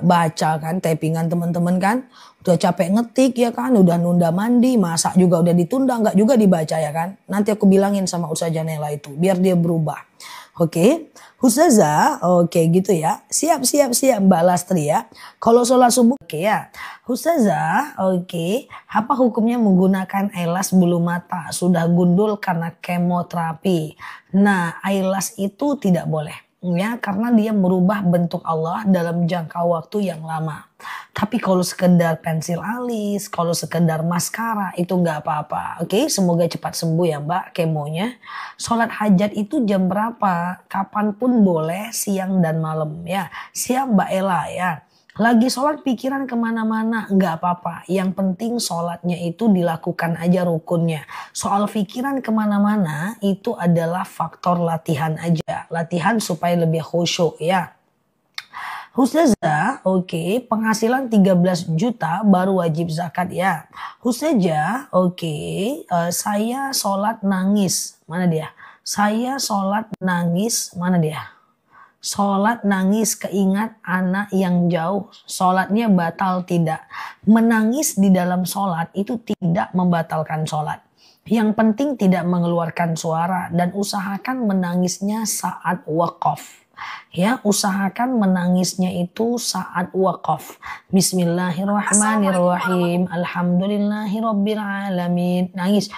S1: baca kan typingan teman-teman kan, udah capek ngetik ya kan, udah nunda mandi, masak juga udah ditunda, nggak juga dibaca ya kan. Nanti aku bilangin sama Ustazah Nela itu biar dia berubah. Oke, Ustazah, oke gitu ya. Siap Mbak Lastri ya. Kalau sholat subuh oke ya. Ustazah, oke. Apa hukumnya menggunakan eyelash bulu mata sudah gundul karena kemoterapi? Nah, eyelash itu tidak boleh. Ya, karena dia merubah bentuk Allah dalam jangka waktu yang lama. Tapi kalau sekedar pensil alis, kalau sekedar maskara itu nggak apa-apa. Oke, semoga cepat sembuh ya Mbak kemonya. Sholat hajat itu jam berapa? Kapanpun boleh, siang dan malam ya. Siap Mbak Ella ya. Lagi sholat pikiran kemana-mana nggak apa-apa. Yang penting sholatnya itu dilakukan aja rukunnya. Soal pikiran kemana-mana itu adalah faktor latihan aja. Latihan supaya lebih khusyuk ya. Ustazah, oke, penghasilan 13 juta baru wajib zakat ya. Ustazah, oke, saya sholat nangis. Mana dia? Saya sholat nangis. Mana dia? Sholat nangis keingat anak yang jauh, sholatnya batal tidak. Menangis di dalam sholat itu tidak membatalkan sholat. Yang penting tidak mengeluarkan suara dan usahakan menangisnya saat wakaf. Ya, usahakan menangisnya itu saat wakaf. Bismillahirrahmanirrahim. Alhamdulillahirrabbilalamin. Nangis.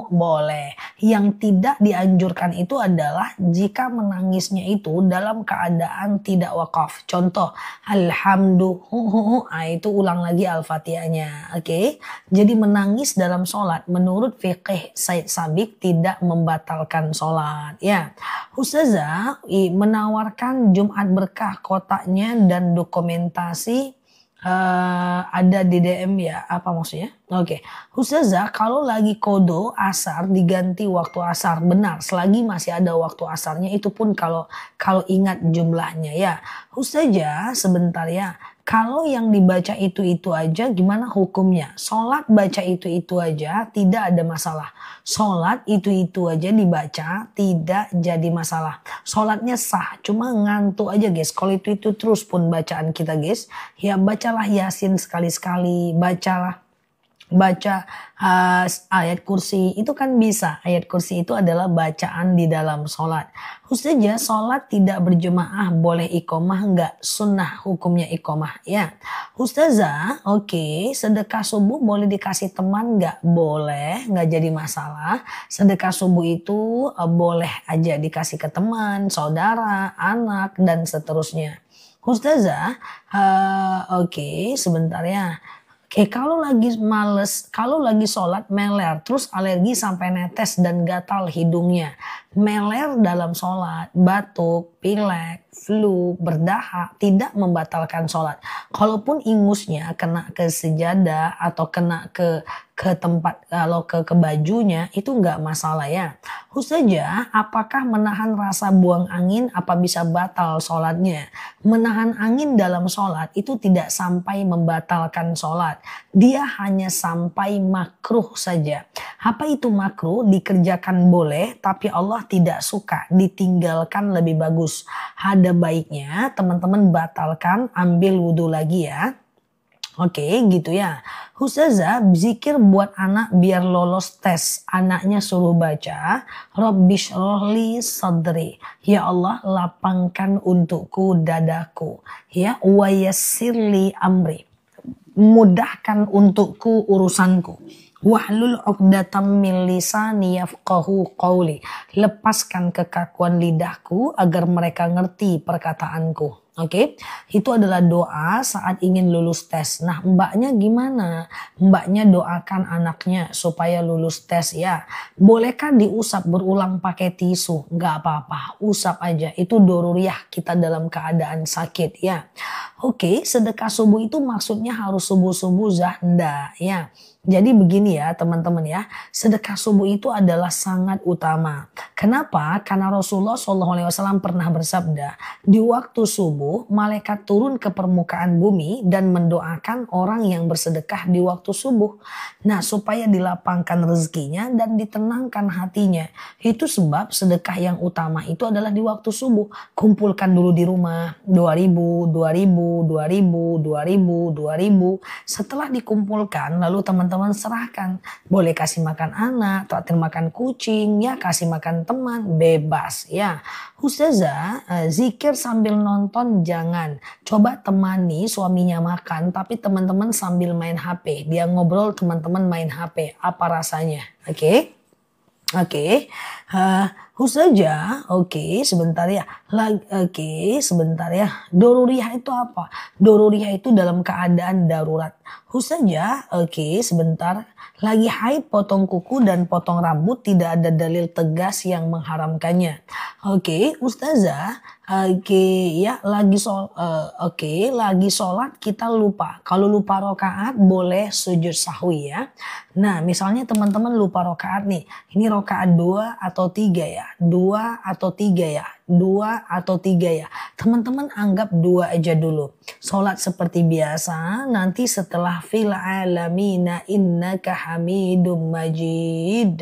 S1: Boleh. Yang tidak dianjurkan itu adalah jika menangisnya itu dalam keadaan tidak wakaf. Contoh. Alhamdulillah. Itu ulang lagi Al-Fatihahnya. Oke. Jadi menangis dalam sholat menurut fiqih Said Sabiq tidak membatalkan sholat. Ya. Ustazah menawarkan Jumat Berkah kotaknya dan dokumentasi ada di DM ya, apa maksudnya? Oke. Ustazah, kalau lagi kodo asar diganti waktu asar, benar selagi masih ada waktu asarnya, itu pun kalau ingat jumlahnya ya. Ustazah sebentar ya, kalau yang dibaca itu aja gimana hukumnya? Sholat baca itu aja tidak ada masalah. Sholat itu aja dibaca tidak jadi masalah. Sholatnya sah, cuma ngantuk aja guys. Kalau itu terus pun bacaan kita guys, ya bacalah Yasin sekali-sekali, baca ayat kursi itu kan bisa. Ayat kursi itu adalah bacaan di dalam sholat. Ustazah, sholat tidak berjemaah boleh iqomah enggak? Sunnah hukumnya iqomah ya. Ustazah, oke, sedekah subuh boleh dikasih teman enggak? Boleh, enggak jadi masalah. Sedekah subuh itu boleh aja dikasih ke teman, saudara, anak dan seterusnya. Ustazah, oke, sebentar ya. Oke, kalau lagi males, kalau lagi sholat meler, terus alergi sampai netes dan gatal hidungnya. Meler dalam sholat, batuk, pilek, flu, berdahak, tidak membatalkan sholat. Kalaupun ingusnya kena ke sejadah atau kena ke tempat, kalau ke bajunya itu nggak masalah ya. Ustazah, apakah menahan rasa buang angin apa bisa batal sholatnya? Menahan angin dalam sholat itu tidak sampai membatalkan sholat. Dia hanya sampai makruh saja. Apa itu makruh? Dikerjakan boleh, tapi Allah tidak suka. Ditinggalkan lebih bagus. Ada baiknya teman-teman batalkan, ambil wudhu lagi ya. Oke, gitu ya. Ustazah, zikir buat anak biar lolos tes. Anaknya suruh baca, Rabbishrahli sadri. Ya Allah, lapangkan untukku dadaku. Ya, wa yassirli amri. Mudahkan untukku urusanku. Wahlul 'uqdatam min lisani yafqahu qawli. Lepaskan kekakuan lidahku agar mereka ngerti perkataanku. Oke, itu adalah doa saat ingin lulus tes. Nah, mbaknya gimana? Mbaknya doakan anaknya supaya lulus tes ya. Bolehkah diusap berulang pakai tisu? Nggak apa-apa, usap aja. Itu doruriyah kita dalam keadaan sakit ya. Oke, sedekah subuh itu maksudnya harus subuh-subuh zahda ya. Jadi begini ya teman-teman ya, sedekah subuh itu adalah sangat utama. Kenapa? Karena Rasulullah SAW pernah bersabda, di waktu subuh malaikat turun ke permukaan bumi dan mendoakan orang yang bersedekah di waktu subuh. Nah, supaya dilapangkan rezekinya dan ditenangkan hatinya. Itu sebab sedekah yang utama itu adalah di waktu subuh. Kumpulkan dulu di rumah 2.000, 2.000, 2.000, 2.000, 2.000. Setelah dikumpulkan lalu teman-teman serahkan. Boleh kasih makan anak, traktir makan kucing, ya kasih makan teman, bebas ya. Ustazah, zikir sambil nonton jangan. Coba temani suaminya makan tapi teman-teman sambil main HP. Dia ngobrol, teman-teman main HP. Apa rasanya? Oke? Oke, Ustazah, oke sebentar ya. Oke sebentar ya. Doruriyah itu apa? Doruriyah itu dalam keadaan darurat. Ustazah, oke sebentar. Lagi haid potong kuku dan potong rambut tidak ada dalil tegas yang mengharamkannya. Oke, Ustazah, oke ya lagi sholat kita lupa. Kalau lupa rokaat boleh sujud sahwi ya. Nah, misalnya teman-teman lupa rokaat nih. Ini rokaat 2 atau 3 ya. 2 atau 3 ya. 2 atau 3 ya. Teman-teman anggap 2 aja dulu. Sholat seperti biasa. Nanti setelah fil alamina innaka hamidum majid.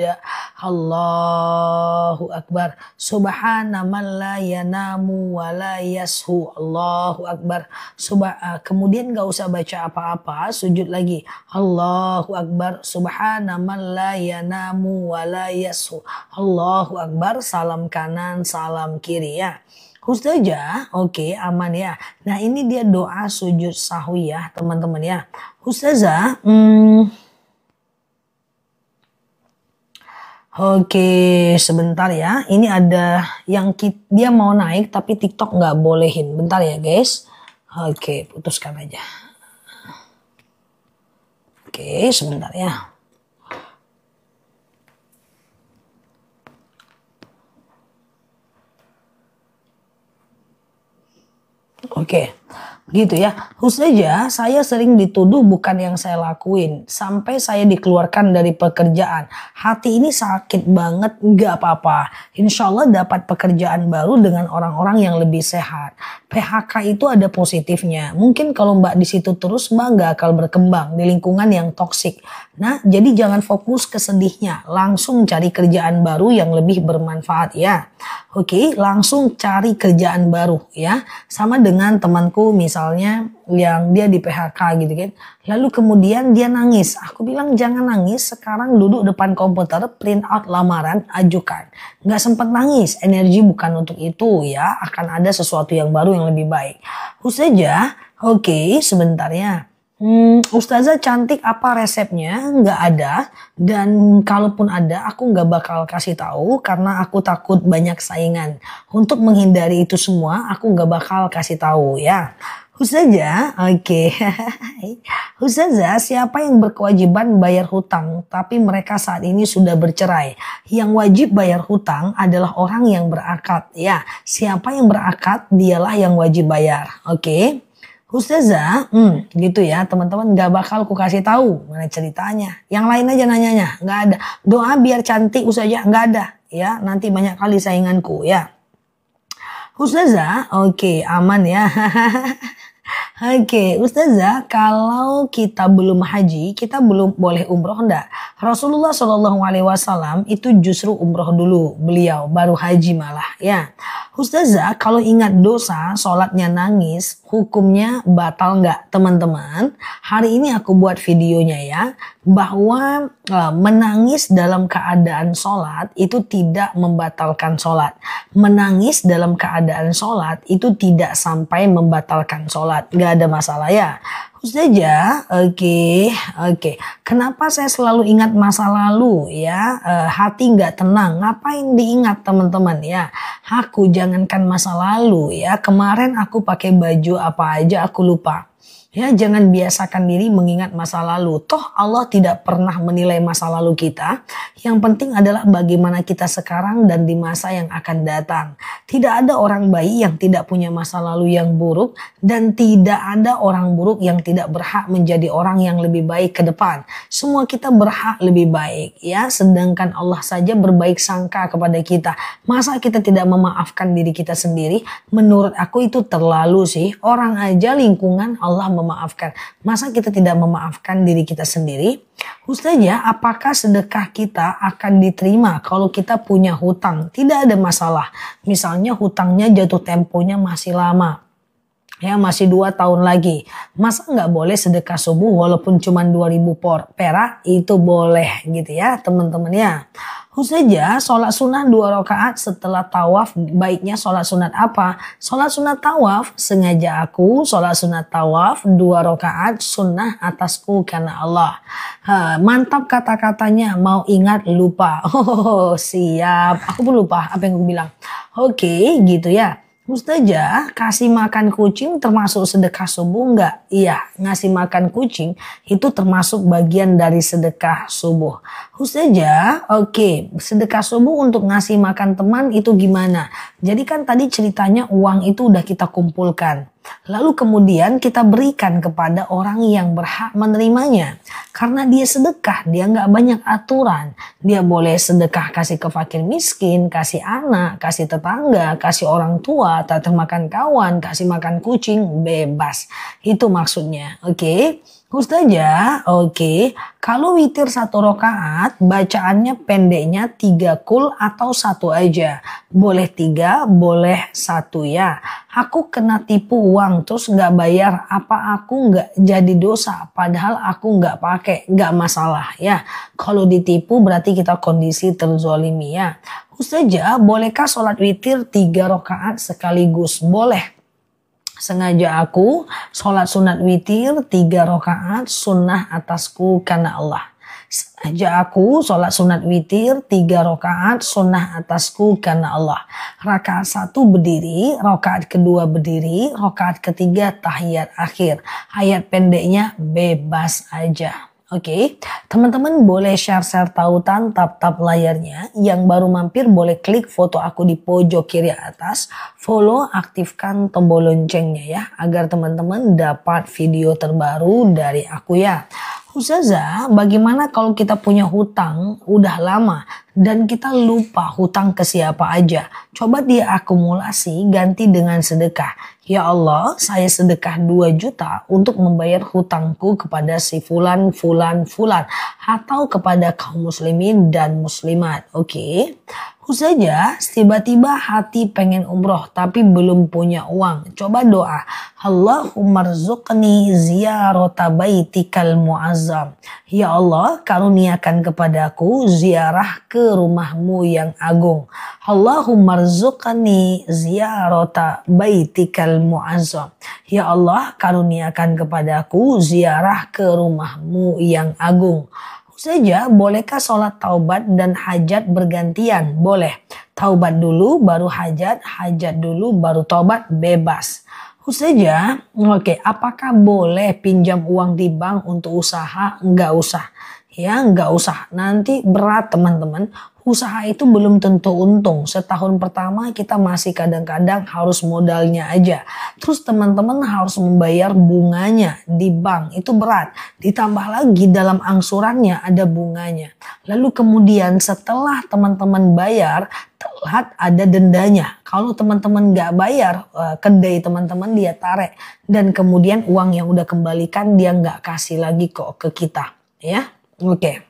S1: Allahu Akbar. Subhana man la yanamu wa la yashu. Allahu Akbar. Kemudian gak usah baca apa-apa. Sujud lagi. Allahu Akbar. Subhana man la yanamu wa la yashu. Allahu Akbar. Salam kanan, salam kiri ya. Ustazah, oke aman ya. Nah ini dia doa sujud sahwi ya teman-teman ya. Ustazah, oke sebentar ya. Ini ada yang dia mau naik tapi TikTok nggak bolehin. Bentar ya guys. Oke putuskan aja. Oke sebentar ya. Oke, gitu ya. Ustazah, saya sering dituduh bukan yang saya lakuin. Sampai saya dikeluarkan dari pekerjaan. Hati ini sakit banget, nggak apa-apa. Insya Allah dapat pekerjaan baru dengan orang-orang yang lebih sehat. PHK itu ada positifnya. Mungkin kalau mbak di situ terus, mbak nggak akan berkembang di lingkungan yang toksik. Nah, jadi jangan fokus ke sedihnya. Langsung cari kerjaan baru yang lebih bermanfaat ya. Oke, langsung cari kerjaan baru ya. Sama dengan temanku misalnya yang dia di PHK gitu kan. Lalu kemudian dia nangis. Aku bilang jangan nangis, sekarang duduk depan komputer, print out lamaran, ajukan. Nggak sempat nangis, energi bukan untuk itu ya. Akan ada sesuatu yang baru yang lebih baik. Ustazah, oke sebentar ya. Ustazah cantik apa resepnya? Nggak ada. Dan kalaupun ada aku nggak bakal kasih tahu karena aku takut banyak saingan. Untuk menghindari itu semua aku nggak bakal kasih tahu ya. Ustazah, oke. Ustazah, siapa yang berkewajiban bayar hutang tapi mereka saat ini sudah bercerai? Yang wajib bayar hutang adalah orang yang berakad ya. Siapa yang berakad dialah yang wajib bayar. Oke. Ustazah, gitu ya teman-teman, gak bakal ku kasih tahu mana ceritanya. Yang lain aja nanyanya, gak ada. Doa biar cantik Ustazah, gak ada. Ya, nanti banyak kali sainganku ya. Ustazah, oke aman ya. Oke, Ustazah, kalau kita belum haji, kita belum boleh umroh enggak? Rasulullah SAW itu justru umroh dulu, beliau baru haji malah ya. Ustazah, kalau ingat dosa, sholatnya nangis, hukumnya batal enggak teman-teman? Hari ini aku buat videonya ya. bahwa menangis dalam keadaan sholat itu tidak membatalkan sholat. Menangis dalam keadaan sholat itu tidak sampai membatalkan sholat. Gak ada masalah ya. Ustazah, oke. Kenapa saya selalu ingat masa lalu ya? Hati nggak tenang. Ngapain diingat teman-teman ya? Aku jangankan masa lalu ya. Kemarin aku pakai baju apa aja aku lupa. Ya, jangan biasakan diri mengingat masa lalu. Toh Allah tidak pernah menilai masa lalu kita. Yang penting adalah bagaimana kita sekarang dan di masa yang akan datang. Tidak ada orang baik yang tidak punya masa lalu yang buruk. Dan tidak ada orang buruk yang tidak berhak menjadi orang yang lebih baik ke depan. Semua kita berhak lebih baik. Ya, sedangkan Allah saja berbaik sangka kepada kita. Masa kita tidak memaafkan diri kita sendiri? Menurut aku itu terlalu sih. Orang aja lingkungan Allah memaafkan. Masa kita tidak memaafkan diri kita sendiri? Ustazah, apakah sedekah kita akan diterima kalau kita punya hutang? Tidak ada masalah. Misalnya hutangnya jatuh temponya masih lama. Ya, masih 2 tahun lagi. Masa nggak boleh sedekah subuh walaupun cuma 2.000 perak? Itu boleh gitu ya teman-teman ya. Ustazah, sholat sunnah 2 rakaat setelah tawaf, baiknya sholat sunat apa? Sholat sunat tawaf, sengaja aku sholat sunat tawaf 2 rakaat sunnah atasku karena Allah. Mantap kata-katanya, mau ingat lupa. Oh siap, aku pun lupa apa yang aku bilang. Oke, gitu ya. Ustazah, kasih makan kucing termasuk sedekah subuh enggak? Iya, ngasih makan kucing itu termasuk bagian dari sedekah subuh. Ustazah, oke, sedekah subuh untuk ngasih makan teman itu gimana? Jadi kan tadi ceritanya uang itu udah kita kumpulkan. Lalu kemudian kita berikan kepada orang yang berhak menerimanya. Karena dia sedekah, dia nggak banyak aturan. Dia boleh sedekah kasih ke fakir miskin, kasih anak, kasih tetangga, kasih orang tua, tata makan kawan, kasih makan kucing, bebas. Itu maksudnya, oke? Ustazah, oke. Kalau witir 1 rakaat, bacaannya pendeknya 3 kul atau 1 aja. Boleh 3, boleh 1 ya. Aku kena tipu uang terus nggak bayar, apa aku nggak jadi dosa? Padahal aku nggak pakai, nggak masalah ya. Kalau ditipu berarti kita kondisi terzolimi ya. Ustazah, bolehkah sholat witir 3 rakaat sekaligus? Boleh. Sengaja aku sholat sunat witir 3 rakaat sunnah atasku karena Allah. Sengaja aku sholat sunat witir 3 rakaat sunnah atasku karena Allah. Rakaat 1 berdiri, rakaat kedua berdiri, rakaat ketiga tahiyat akhir. Ayat pendeknya bebas aja. Oke, teman-teman boleh share tautan tap layarnya. Yang baru mampir boleh klik foto aku di pojok kiri atas. Follow, aktifkan tombol loncengnya ya. Agar teman-teman dapat video terbaru dari aku ya. Ustazah, bagaimana kalau kita punya hutang udah lama dan kita lupa hutang ke siapa aja? Coba dia akumulasi ganti dengan sedekah. Ya Allah, saya sedekah 2 juta untuk membayar hutangku kepada si fulan. Atau kepada kaum muslimin dan muslimat. Oke. Ustazah, tiba-tiba hati pengen umroh tapi belum punya uang. Coba doa. Allahumma rzuqni ziyarata baitikal muazzam. Ya Allah, karuniakan kepadaku ziarah ke rumahmu yang agung. Allahumma rzuqni ziyarata baitikal muazzam. Ya Allah, karuniakan kepadaku ziarah ke rumahmu yang agung. Saja, bolehkah sholat taubat dan hajat bergantian? Boleh. Taubat dulu baru hajat, hajat dulu baru taubat, bebas. Saja, oke. Apakah boleh pinjam uang di bank untuk usaha? Enggak usah. Ya, enggak usah. Nanti berat teman-teman. Usaha itu belum tentu untung. Setahun pertama kita masih kadang-kadang harus modalnya aja. Terus teman-teman harus membayar bunganya di bank. Itu berat. Ditambah lagi dalam angsurannya ada bunganya. Lalu kemudian setelah teman-teman bayar, telat ada dendanya. Kalau teman-teman nggak bayar, kedai teman-teman dia tarik. Dan kemudian uang yang udah kembalikan dia nggak kasih lagi kok ke kita. Ya, oke.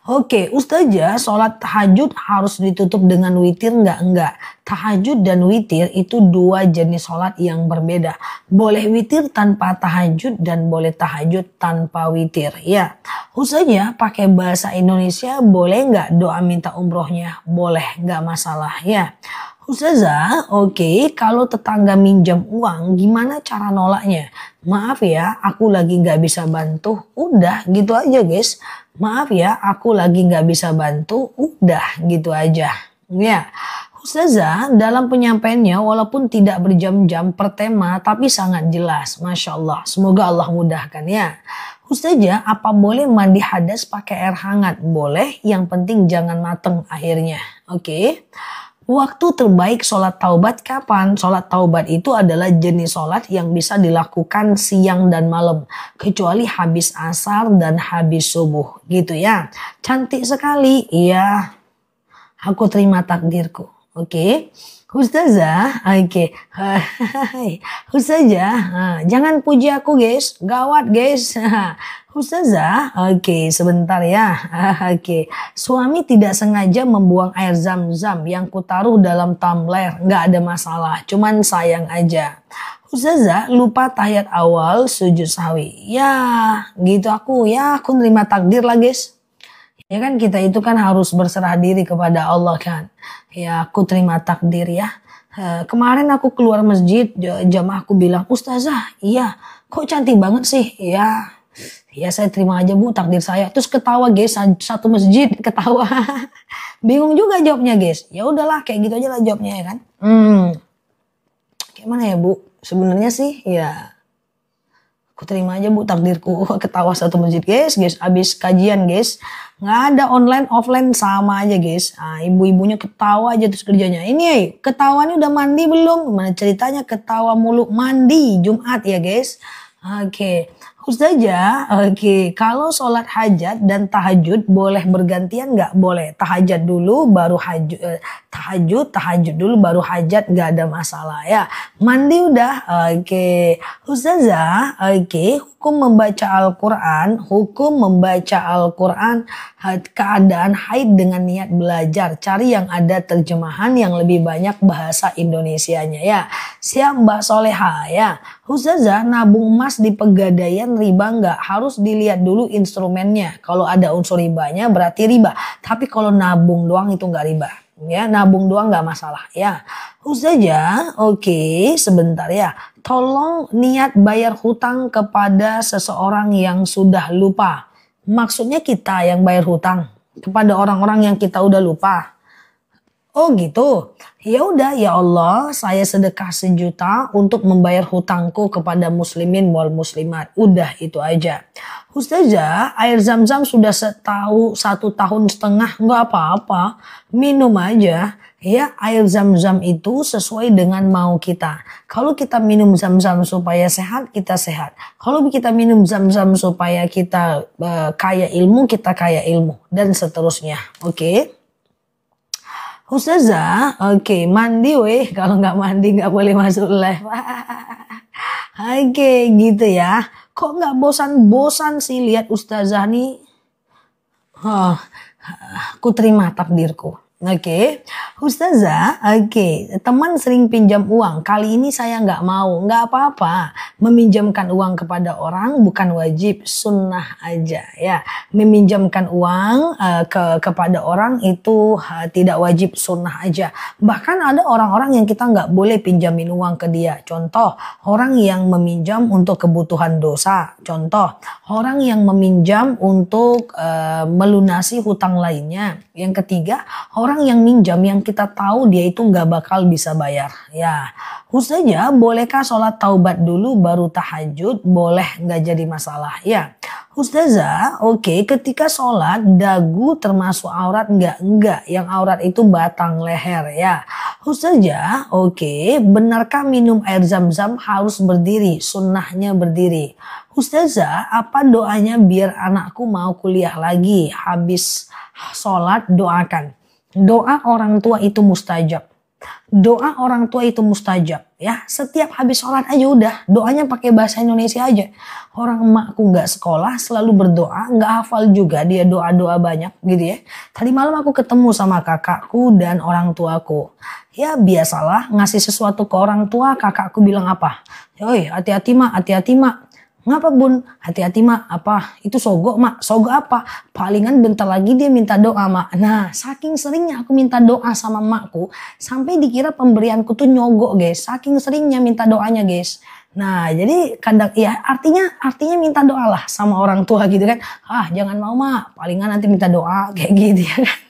S1: Oke, Ustazah, sholat tahajud harus ditutup dengan witir nggak? Enggak. Tahajud dan witir itu dua jenis sholat yang berbeda. Boleh witir tanpa tahajud dan boleh tahajud tanpa witir. Ya, Ustazah pakai bahasa Indonesia boleh nggak doa minta umrohnya? Boleh, nggak masalah ya. Ustazah, oke, kalau tetangga minjam uang, gimana cara nolaknya? Maaf ya, aku lagi nggak bisa bantu. Udah, gitu aja guys. Maaf ya, aku lagi nggak bisa bantu. Udah, gitu aja. Ya, Ustazah, dalam penyampaiannya walaupun tidak berjam-jam per tema, tapi sangat jelas. Masya Allah, semoga Allah mudahkan ya. Ustazah, apa boleh mandi hadas pakai air hangat? Boleh, yang penting jangan mateng akhirnya. Oke. Waktu terbaik sholat taubat kapan? Sholat taubat itu adalah jenis sholat yang bisa dilakukan siang dan malam. Kecuali habis asar dan habis subuh. Gitu ya. Cantik sekali. Iya. Aku terima takdirku. Oke. Ustazah. Oke. Ustazah. Jangan puji aku guys. Gawat guys. Ustazah, oke sebentar ya. Oke, suami tidak sengaja membuang air zam-zam yang kutaruh dalam tumbler. Nggak ada masalah, cuman sayang aja. Ustazah, lupa tahiyat awal sujud sahwi. Ya, gitu aku nerima takdir lah guys. Ya kan kita itu kan harus berserah diri kepada Allah kan. Ya aku terima takdir ya. Kemarin aku keluar masjid, jamaahku bilang, Ustazah, iya kok cantik banget sih. Ya saya terima aja bu takdir saya. Terus ketawa guys, satu masjid ketawa. Bingung juga jawabnya guys. Ya udahlah kayak gitu aja lah jawabnya ya kan. Kayak mana ya bu? Sebenarnya sih ya aku terima aja bu takdirku. Ketawa satu masjid guys. Abis kajian guys. Nggak ada online offline sama aja guys. Ibu-ibunya ketawa aja terus kerjanya. Ini ketawanya udah mandi belum? Mana ceritanya ketawa mulu mandi Jumat ya guys. Oke. Ustazah, oke, kalau sholat hajat dan tahajud boleh bergantian nggak? Boleh. Tahajud dulu baru tahajud dulu baru hajat, nggak ada masalah ya. Mandi udah, oke. Ustazah, oke, hukum membaca Al-Quran, keadaan haid dengan niat belajar. Cari yang ada terjemahan yang lebih banyak bahasa Indonesianya ya. Siap Mbak Soleha ya. Ustazah, nabung emas di pegadaian riba nggak? Harus dilihat dulu instrumennya. Kalau ada unsur ribanya berarti riba. Tapi kalau nabung doang itu nggak riba. Ya, nabung doang nggak masalah ya. Ustazah, oke, sebentar ya. Tolong niat bayar hutang kepada seseorang yang sudah lupa. Maksudnya kita yang bayar hutang kepada orang-orang yang kita udah lupa. Oh gitu. Ya udah ya Allah, saya sedekah 1 juta untuk membayar hutangku kepada muslimin wal muslimat. Udah itu aja. Ustazah, air zam-zam sudah 1,5 tahun nggak apa-apa. Minum aja. Ya, air zam-zam itu sesuai dengan mau kita. Kalau kita minum zam-zam supaya sehat, kita sehat. Kalau kita minum zam-zam supaya kita kaya ilmu, kita kaya ilmu. Dan seterusnya. Oke. Ustazah, oke, mandi weh. Kalau nggak mandi nggak boleh masuk live. Oke, gitu ya. Kok nggak bosan-bosan sih lihat Ustazah nih? Aku terima takdirku. Oke, Ustazah, oke, teman sering pinjam uang. Kali ini saya nggak mau, nggak apa-apa. Meminjamkan uang kepada orang bukan wajib, sunnah aja ya. Meminjamkan uang kepada orang itu tidak wajib, sunnah aja. Bahkan ada orang-orang yang kita nggak boleh pinjamin uang ke dia. Contoh, orang yang meminjam untuk kebutuhan dosa. Contoh, orang yang meminjam untuk melunasi hutang lainnya. Yang ketiga, orang yang minjam yang kita tahu dia itu nggak bakal bisa bayar. Ya, Ustazah, bolehkah sholat taubat dulu baru tahajud? Boleh, nggak jadi masalah. Ya, Ustazah, oke, ketika sholat dagu termasuk aurat nggak? Nggak, yang aurat itu batang leher ya. Ustazah, oke, benarkah minum air zam-zam harus berdiri? Sunnahnya berdiri. Ustazah, apa doanya biar anakku mau kuliah lagi? Habis sholat doakan. Doa orang tua itu mustajab. Doa orang tua itu mustajab ya. Setiap habis sholat aja udah doanya pakai bahasa Indonesia aja. Orang emakku nggak sekolah selalu berdoa, nggak hafal juga dia doa-doa banyak gitu ya. Tadi malam aku ketemu sama kakakku dan orang tuaku. Ya biasalah ngasih sesuatu ke orang tua, kakakku bilang apa? Yoi, hati-hati mak, hati-hati mak. Ngapa bun? Hati-hati mak, apa? Itu sogok mak, sogok apa? Palingan bentar lagi dia minta doa mak. Nah saking seringnya aku minta doa sama makku, sampai dikira pemberianku tuh nyogok guys. Saking seringnya minta doanya guys. Nah jadi kadang ya artinya minta doa lah sama orang tua gitu kan. Ah jangan mau mak, palingan nanti minta doa kayak gitu ya kan.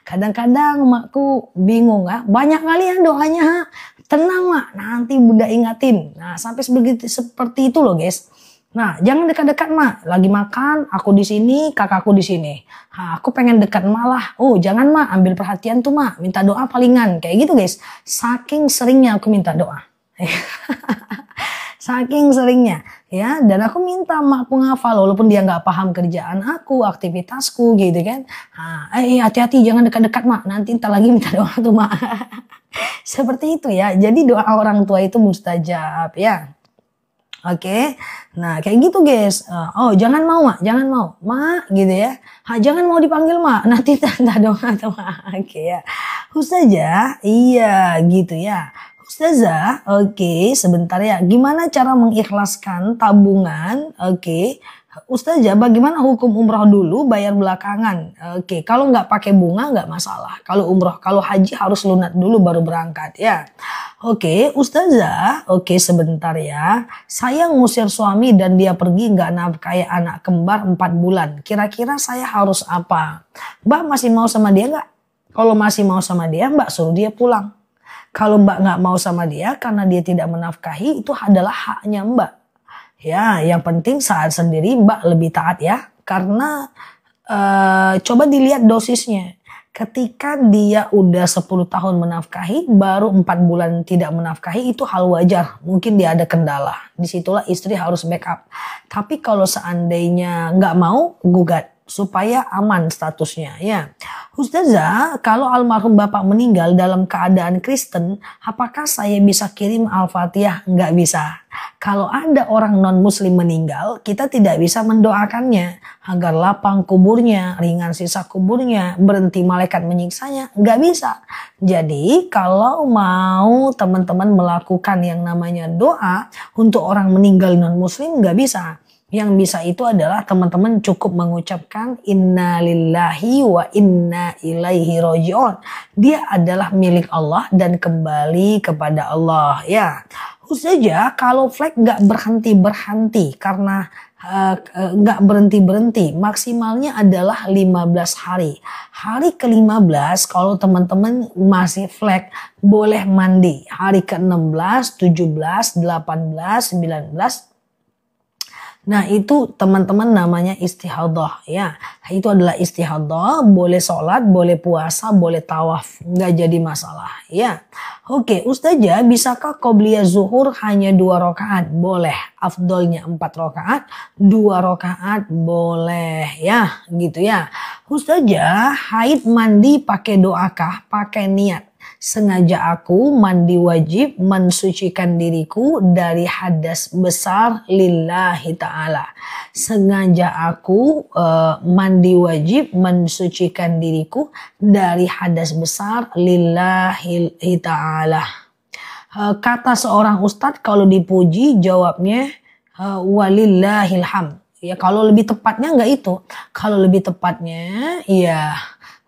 S1: Kadang-kadang makku bingung ya, banyak kali ya doanya. Ha. Tenang mak, nanti bunda ingatin. Nah sampai seperti itu loh guys. Nah, jangan dekat-dekat mak. Lagi makan, aku di sini, kakakku di sini. Nah, aku pengen dekat malah. Oh, jangan mak, ambil perhatian tuh mak. Minta doa palingan, kayak gitu guys. Saking seringnya aku minta doa. Saking seringnya, ya. Dan aku minta makku ngafal, walaupun dia nggak paham kerjaan aku, aktivitasku, gitu kan. Nah, hati-hati, jangan dekat-dekat mak. Nanti ntar lagi minta doa tuh mak. Seperti itu ya. Jadi doa orang tua itu mustajab, ya. Oke, nah kayak gitu guys. Oh jangan mau mak, jangan mau mak gitu ya. Jangan mau dipanggil mak, nanti tanda dong atau mak. Oke ya, Ustazah, iya gitu ya. Ustazah, oke sebentar ya. Gimana cara mengikhlaskan tabungan? Oke. Ustazah, bagaimana hukum umroh dulu bayar belakangan? Oke, kalau nggak pakai bunga nggak masalah. Kalau umroh, kalau haji harus lunat dulu baru berangkat ya. Oke, Ustazah, oke sebentar ya. Saya ngusir suami dan dia pergi nggak nafkahi anak kembar 4 bulan. Kira-kira saya harus apa? Mbak masih mau sama dia nggak? Kalau masih mau sama dia, Mbak suruh dia pulang. Kalau Mbak nggak mau sama dia karena dia tidak menafkahi, itu adalah haknya Mbak. Ya, yang penting saat sendiri Mbak lebih taat ya. Karena coba dilihat dosisnya. Ketika dia udah 10 tahun menafkahi, baru 4 bulan tidak menafkahi, itu hal wajar. Mungkin dia ada kendala. Disitulah istri harus backup. Tapi kalau seandainya nggak mau, gugat. Supaya aman statusnya ya. Ustazah, kalau almarhum bapak meninggal dalam keadaan Kristen, apakah saya bisa kirim Al-Fatihah? Nggak bisa. Kalau ada orang non-muslim meninggal, kita tidak bisa mendoakannya agar lapang kuburnya, ringan sisa kuburnya, berhenti malaikat menyiksanya. Nggak bisa. Jadi kalau mau teman-teman melakukan yang namanya doa untuk orang meninggal non-muslim, nggak bisa. Yang bisa itu adalah teman-teman cukup mengucapkan inna lillahi wa inna ilaihi roji'un. Dia adalah milik Allah dan kembali kepada Allah ya. Ustazah, kalau flag gak berhenti-berhenti karena gak berhenti-berhenti, maksimalnya adalah 15 hari. Hari ke-15 kalau teman-teman masih flag boleh mandi. Hari ke-16, 17, 18, 19. Nah itu teman-teman namanya istihadhah ya. Itu adalah istihadhah, boleh sholat, boleh puasa, boleh tawaf. Nggak jadi masalah ya. Oke Ustazah, bisakah qobliyah zuhur hanya 2 rakaat? Boleh. Afdolnya 4 rakaat, 2 rakaat boleh ya gitu ya. Ustazah, haid mandi pakai doakah? Pakai niat. Sengaja aku mandi wajib mensucikan diriku dari hadas besar lillahi ta'ala. Sengaja aku mandi wajib mensucikan diriku dari hadas besar lillahi ta'ala. Kata seorang ustadz kalau dipuji jawabnya walillahilham. Ya kalau lebih tepatnya enggak itu. Kalau lebih tepatnya ya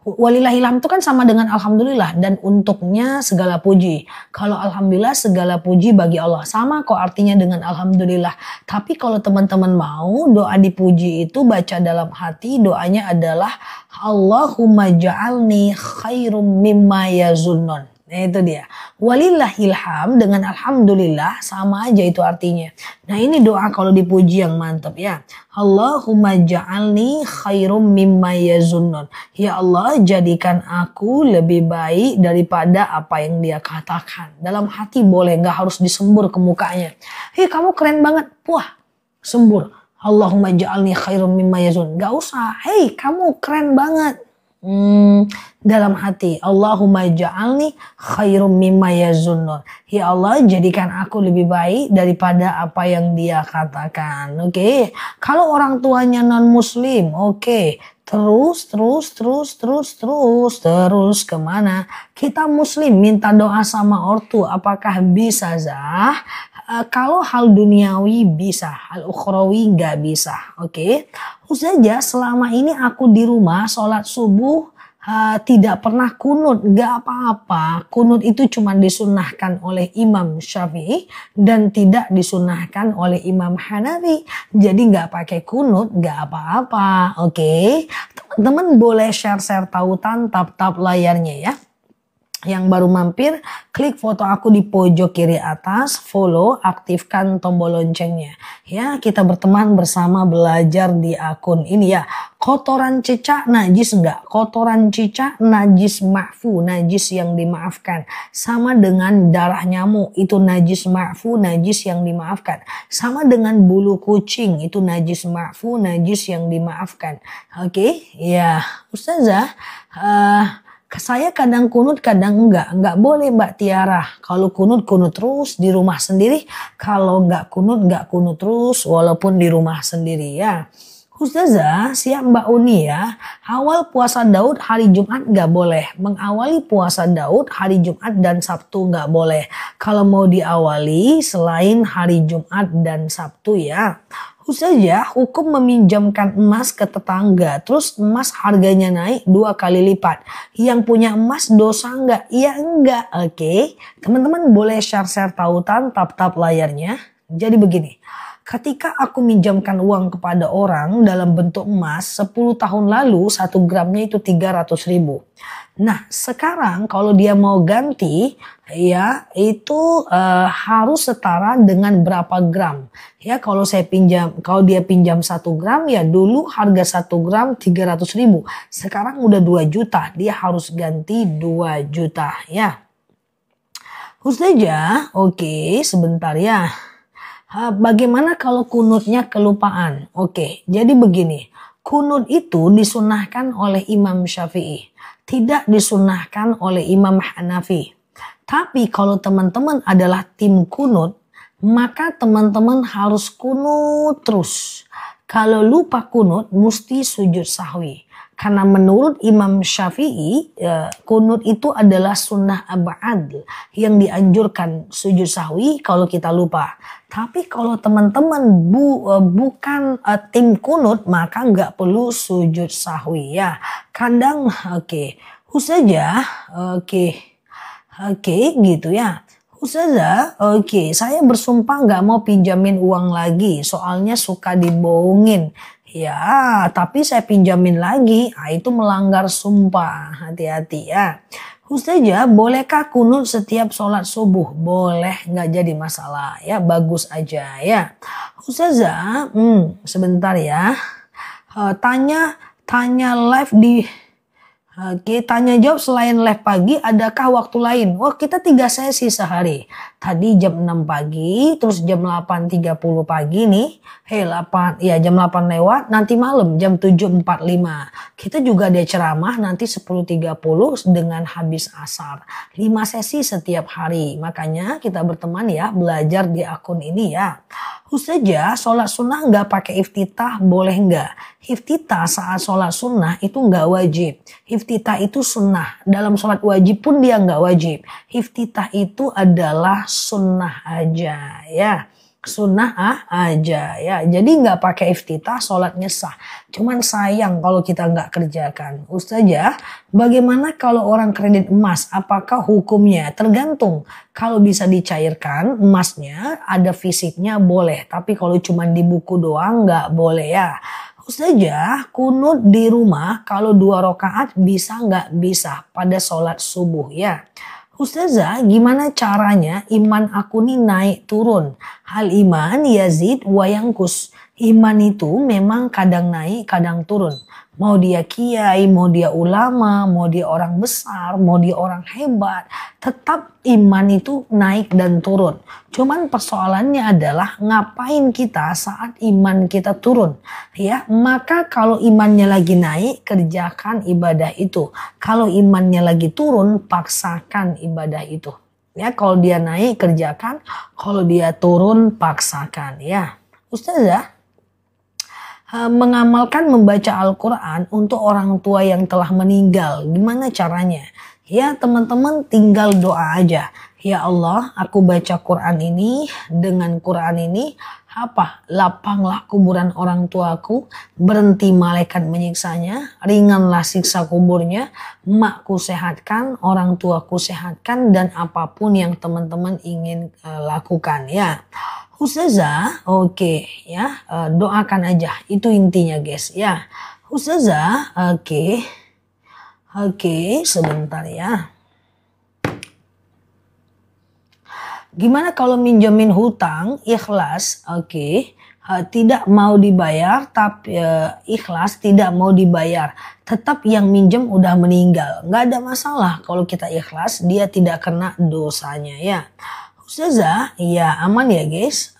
S1: walillahilham itu kan sama dengan alhamdulillah dan untuknya segala puji. Kalau alhamdulillah segala puji bagi Allah. Sama kok artinya dengan alhamdulillah. Tapi kalau teman-teman mau doa dipuji itu baca dalam hati, doanya adalah Allahumma ja'alni khairum mimma yazunnun. Nah itu dia. Walillahilham dengan alhamdulillah sama aja itu artinya. Nah ini doa kalau dipuji yang mantap ya. Allahumma ja'alni khairum mimma yazunnun. Ya Allah jadikan aku lebih baik daripada apa yang dia katakan. Dalam hati boleh, gak harus disembur ke mukanya. Hei kamu keren banget. Wah sembur. Allahumma ja'alni khairum mimma yazunnun. Gak usah. Hei kamu keren banget. dalam hati, Allahumma ja'alni khairum mimma yazunnun. Ya Allah, jadikan aku lebih baik daripada apa yang dia katakan. Oke. Kalau orang tuanya non muslim, oke. Terus kemana? Kita muslim minta doa sama ortu, apakah bisa, Zah? Kalau hal duniawi bisa, hal ukhrawi nggak bisa. Oke. Ustazah, selama ini aku di rumah sholat subuh tidak pernah kunut, nggak apa-apa. Kunut itu cuma disunahkan oleh Imam Syafi'i dan tidak disunahkan oleh Imam Hanafi. Jadi nggak pakai kunut, nggak apa-apa. Oke. Teman-teman boleh share-share tautan, tap-tap layarnya ya. Yang baru mampir, klik foto aku di pojok kiri atas, follow, aktifkan tombol loncengnya. Ya, kita berteman bersama belajar di akun ini ya. Kotoran cicak najis enggak? Kotoran cicak najis ma'fu, najis yang dimaafkan. Sama dengan darah nyamuk, itu najis ma'fu, najis yang dimaafkan. Sama dengan bulu kucing, itu najis ma'fu, najis yang dimaafkan. Oke, ya Ustazah, saya kadang kunut, kadang enggak boleh Mbak Tiara. Kalau kunut terus di rumah sendiri. Kalau enggak kunut terus walaupun di rumah sendiri ya. Ustazah, siap Mbak Uni ya. Awal puasa Daud hari Jumat enggak boleh. Mengawali puasa Daud hari Jumat dan Sabtu enggak boleh. Kalau mau diawali selain hari Jumat dan Sabtu ya. Ustazah, hukum meminjamkan emas ke tetangga, terus emas harganya naik 2 kali lipat. Yang punya emas dosa enggak? Iya enggak, oke. Teman-teman boleh share-share tautan, tap-tap layarnya. Jadi begini, ketika aku minjamkan uang kepada orang dalam bentuk emas, 10 tahun lalu 1 gramnya itu 300.000. Nah sekarang kalau dia mau ganti ya itu harus setara dengan berapa gram. Ya kalau dia pinjam 1 gram ya dulu harga 1 gram 300.000. Sekarang udah 2 juta, dia harus ganti 2 juta ya. Ustazah, oke sebentar ya. Bagaimana kalau kunutnya kelupaan? Oke, jadi begini. Kunut itu disunahkan oleh Imam Syafi'i. Tidak disunahkan oleh Imam Hanafi. Tapi kalau teman-teman adalah tim kunut, maka teman-teman harus kunut terus. Kalau lupa kunut, mesti sujud sahwi. Karena menurut Imam Syafi'i, kunut itu adalah sunnah abad yang dianjurkan sujud sahwi kalau kita lupa. Tapi kalau teman-teman bukan tim kunut, maka nggak perlu sujud sahwi ya. Kadang oke. Ustazah, oke gitu ya. Ustazah, oke, saya bersumpah nggak mau pinjamin uang lagi, soalnya suka dibohongin. Ya, tapi saya pinjamin lagi, itu melanggar sumpah, hati-hati ya. Ustazah, bolehkah kunut setiap sholat subuh? Boleh, nggak jadi masalah ya, bagus aja ya. Ustazah, sebentar ya. Tanya live di Oke, tanya jawab selain live pagi, adakah waktu lain? Wah, kita 3 sesi sehari. Tadi jam 6 pagi, terus jam 8.30 pagi nih. Jam 8 lewat, nanti malam jam 7.45. Kita juga ada ceramah nanti 10.30 dengan habis asar. 5 sesi setiap hari. Makanya kita berteman ya, belajar di akun ini ya. Ustazah, sholat sunnah nggak pakai iftitah boleh nggak? Iftitah saat sholat sunnah itu nggak wajib. Iftitah itu sunnah. Dalam sholat wajib pun dia nggak wajib. Iftitah itu adalah sunnah aja ya. Sunnah aja ya. Jadi nggak pakai iftitah sholatnya sah. Cuman sayang kalau kita nggak kerjakan. Ustazah, bagaimana kalau orang kredit emas? Apakah hukumnya? Tergantung. Kalau bisa dicairkan emasnya ada fisiknya boleh. Tapi kalau cuma di buku doang nggak boleh ya. Ustazah, kunut di rumah kalau 2 rakaat bisa nggak? Bisa pada sholat subuh ya. Ustazah, gimana caranya iman aku nih naik turun? Hal iman yazid wa yangkus. Iman itu memang kadang naik, kadang turun. Mau dia kiai, mau dia ulama, mau dia orang besar, mau dia orang hebat, tetap iman itu naik dan turun. Cuman persoalannya adalah ngapain kita saat iman kita turun, ya. Maka kalau imannya lagi naik, kerjakan ibadah itu. Kalau imannya lagi turun, paksakan ibadah itu. Ya, kalau dia naik kerjakan, kalau dia turun paksakan, ya. Ustazah, mengamalkan membaca Al-Quran untuk orang tua yang telah meninggal. Gimana caranya? Ya teman-teman, tinggal doa aja. Ya Allah, aku baca Quran ini, dengan Quran ini lapanglah kuburan orang tuaku, berhenti malaikat menyiksanya, ringanlah siksa kuburnya, makku sehatkan, orang tuaku sehatkan, dan apapun yang teman-teman ingin lakukan, ya. Ustazah, oke, ya, doakan aja, itu intinya guys, ya. Ustazah, oke, sebentar ya. Gimana kalau minjemin hutang, ikhlas, tidak mau dibayar, tapi ikhlas tidak mau dibayar, tetap yang minjem udah meninggal, nggak ada masalah kalau kita ikhlas, dia tidak kena dosanya, ya. Ustazah, ya aman ya guys.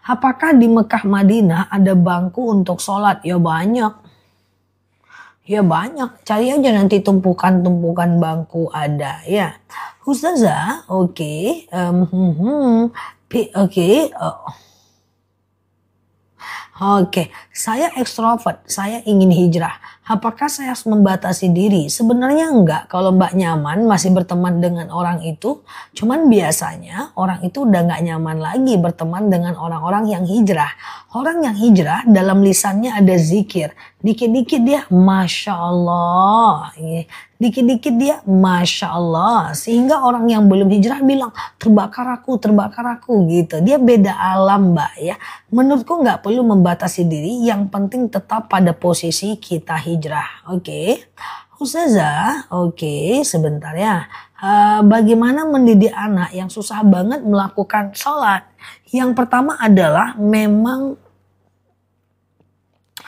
S1: Apakah di Mekah Madinah ada bangku untuk sholat? Ya banyak. Cari aja nanti tumpukan-tumpukan bangku ada, ya. Ustazah, saya ekstrovert, saya ingin hijrah. Apakah saya harus membatasi diri? Sebenarnya enggak, kalau Mbak nyaman masih berteman dengan orang itu. Cuman biasanya orang itu udah enggak nyaman lagi berteman dengan orang-orang yang hijrah. Orang yang hijrah dalam lisannya ada zikir. Dikit-dikit dia Masya Allah. Dikit-dikit dia Masya Allah. Sehingga orang yang belum hijrah bilang terbakar aku gitu. Dia beda alam Mbak, ya. Menurutku nggak perlu membatasi diri. Yang penting tetap pada posisi kita hijrah. Ustazah, sebentar ya. Bagaimana mendidik anak yang susah banget melakukan sholat? Yang pertama adalah memang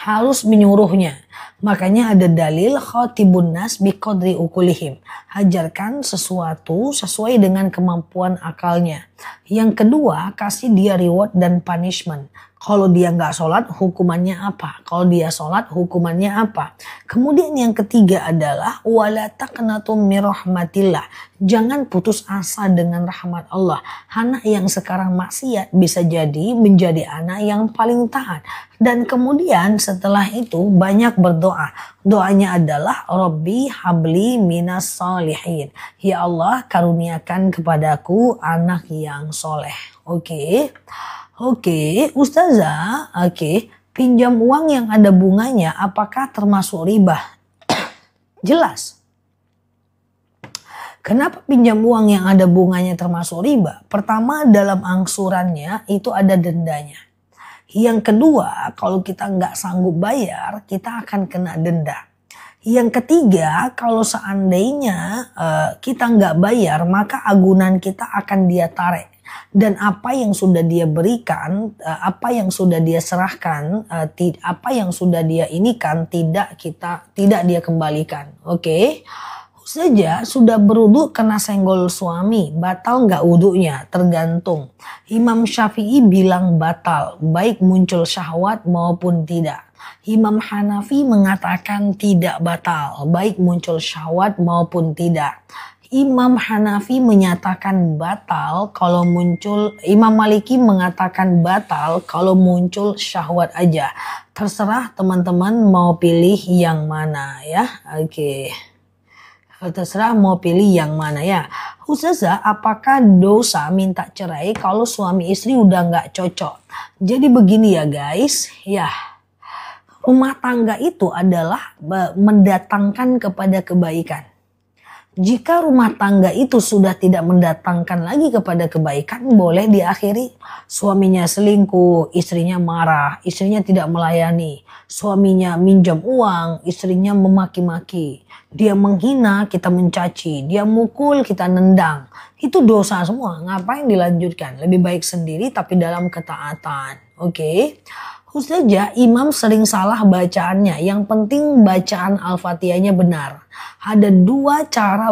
S1: harus menyuruhnya. Makanya ada dalil khotibun nas biqadri ukulihim. Ajarkan sesuatu sesuai dengan kemampuan akalnya. Yang kedua, kasih dia reward dan punishment. Kalau dia nggak sholat, hukumannya apa? Kalau dia sholat, hukumannya apa? Kemudian yang ketiga adalah wala taqnatum min rahmatillah. Jangan putus asa dengan rahmat Allah. Anak yang sekarang maksiat bisa jadi menjadi anak yang paling taat. Dan kemudian setelah itu banyak berdoa. Doanya adalah Rabbi habli minas solihin. Ya Allah, karuniakan kepadaku anak yang soleh. Ustazah, pinjam uang yang ada bunganya apakah termasuk riba? Jelas. Kenapa pinjam uang yang ada bunganya termasuk riba? Pertama, dalam angsurannya itu ada dendanya. Yang kedua, kalau kita nggak sanggup bayar, kita akan kena denda. Yang ketiga, kalau seandainya kita nggak bayar, maka agunan kita akan dia tarik. Dan apa yang sudah dia berikan, apa yang sudah dia serahkan, apa yang sudah dia inikan, tidak dia kembalikan. Saja sudah berwudu kena senggol suami, batal nggak wudunya? Tergantung. Imam Syafi'i bilang batal, baik muncul syahwat maupun tidak. Imam Hanafi mengatakan tidak batal, baik muncul syahwat maupun tidak. Imam Hanafi menyatakan batal kalau muncul, Imam Maliki mengatakan batal kalau muncul syahwat aja. Terserah teman-teman mau pilih yang mana, ya. Terserah mau pilih yang mana, ya. Ustazah, apakah dosa minta cerai kalau suami istri udah nggak cocok? Jadi begini ya guys, ya. Rumah tangga itu adalah mendatangkan kepada kebaikan. Jika rumah tangga itu sudah tidak mendatangkan lagi kepada kebaikan, boleh diakhiri. Suaminya selingkuh, istrinya marah, istrinya tidak melayani. Suaminya minjam uang, istrinya memaki-maki. Dia menghina, kita mencaci. Dia mukul, kita nendang. Itu dosa semua. Ngapain dilanjutkan? Lebih baik sendiri tapi dalam ketaatan. Saja imam sering salah bacaannya. Yang penting bacaan Al-Fatihahnya benar. Ada dua cara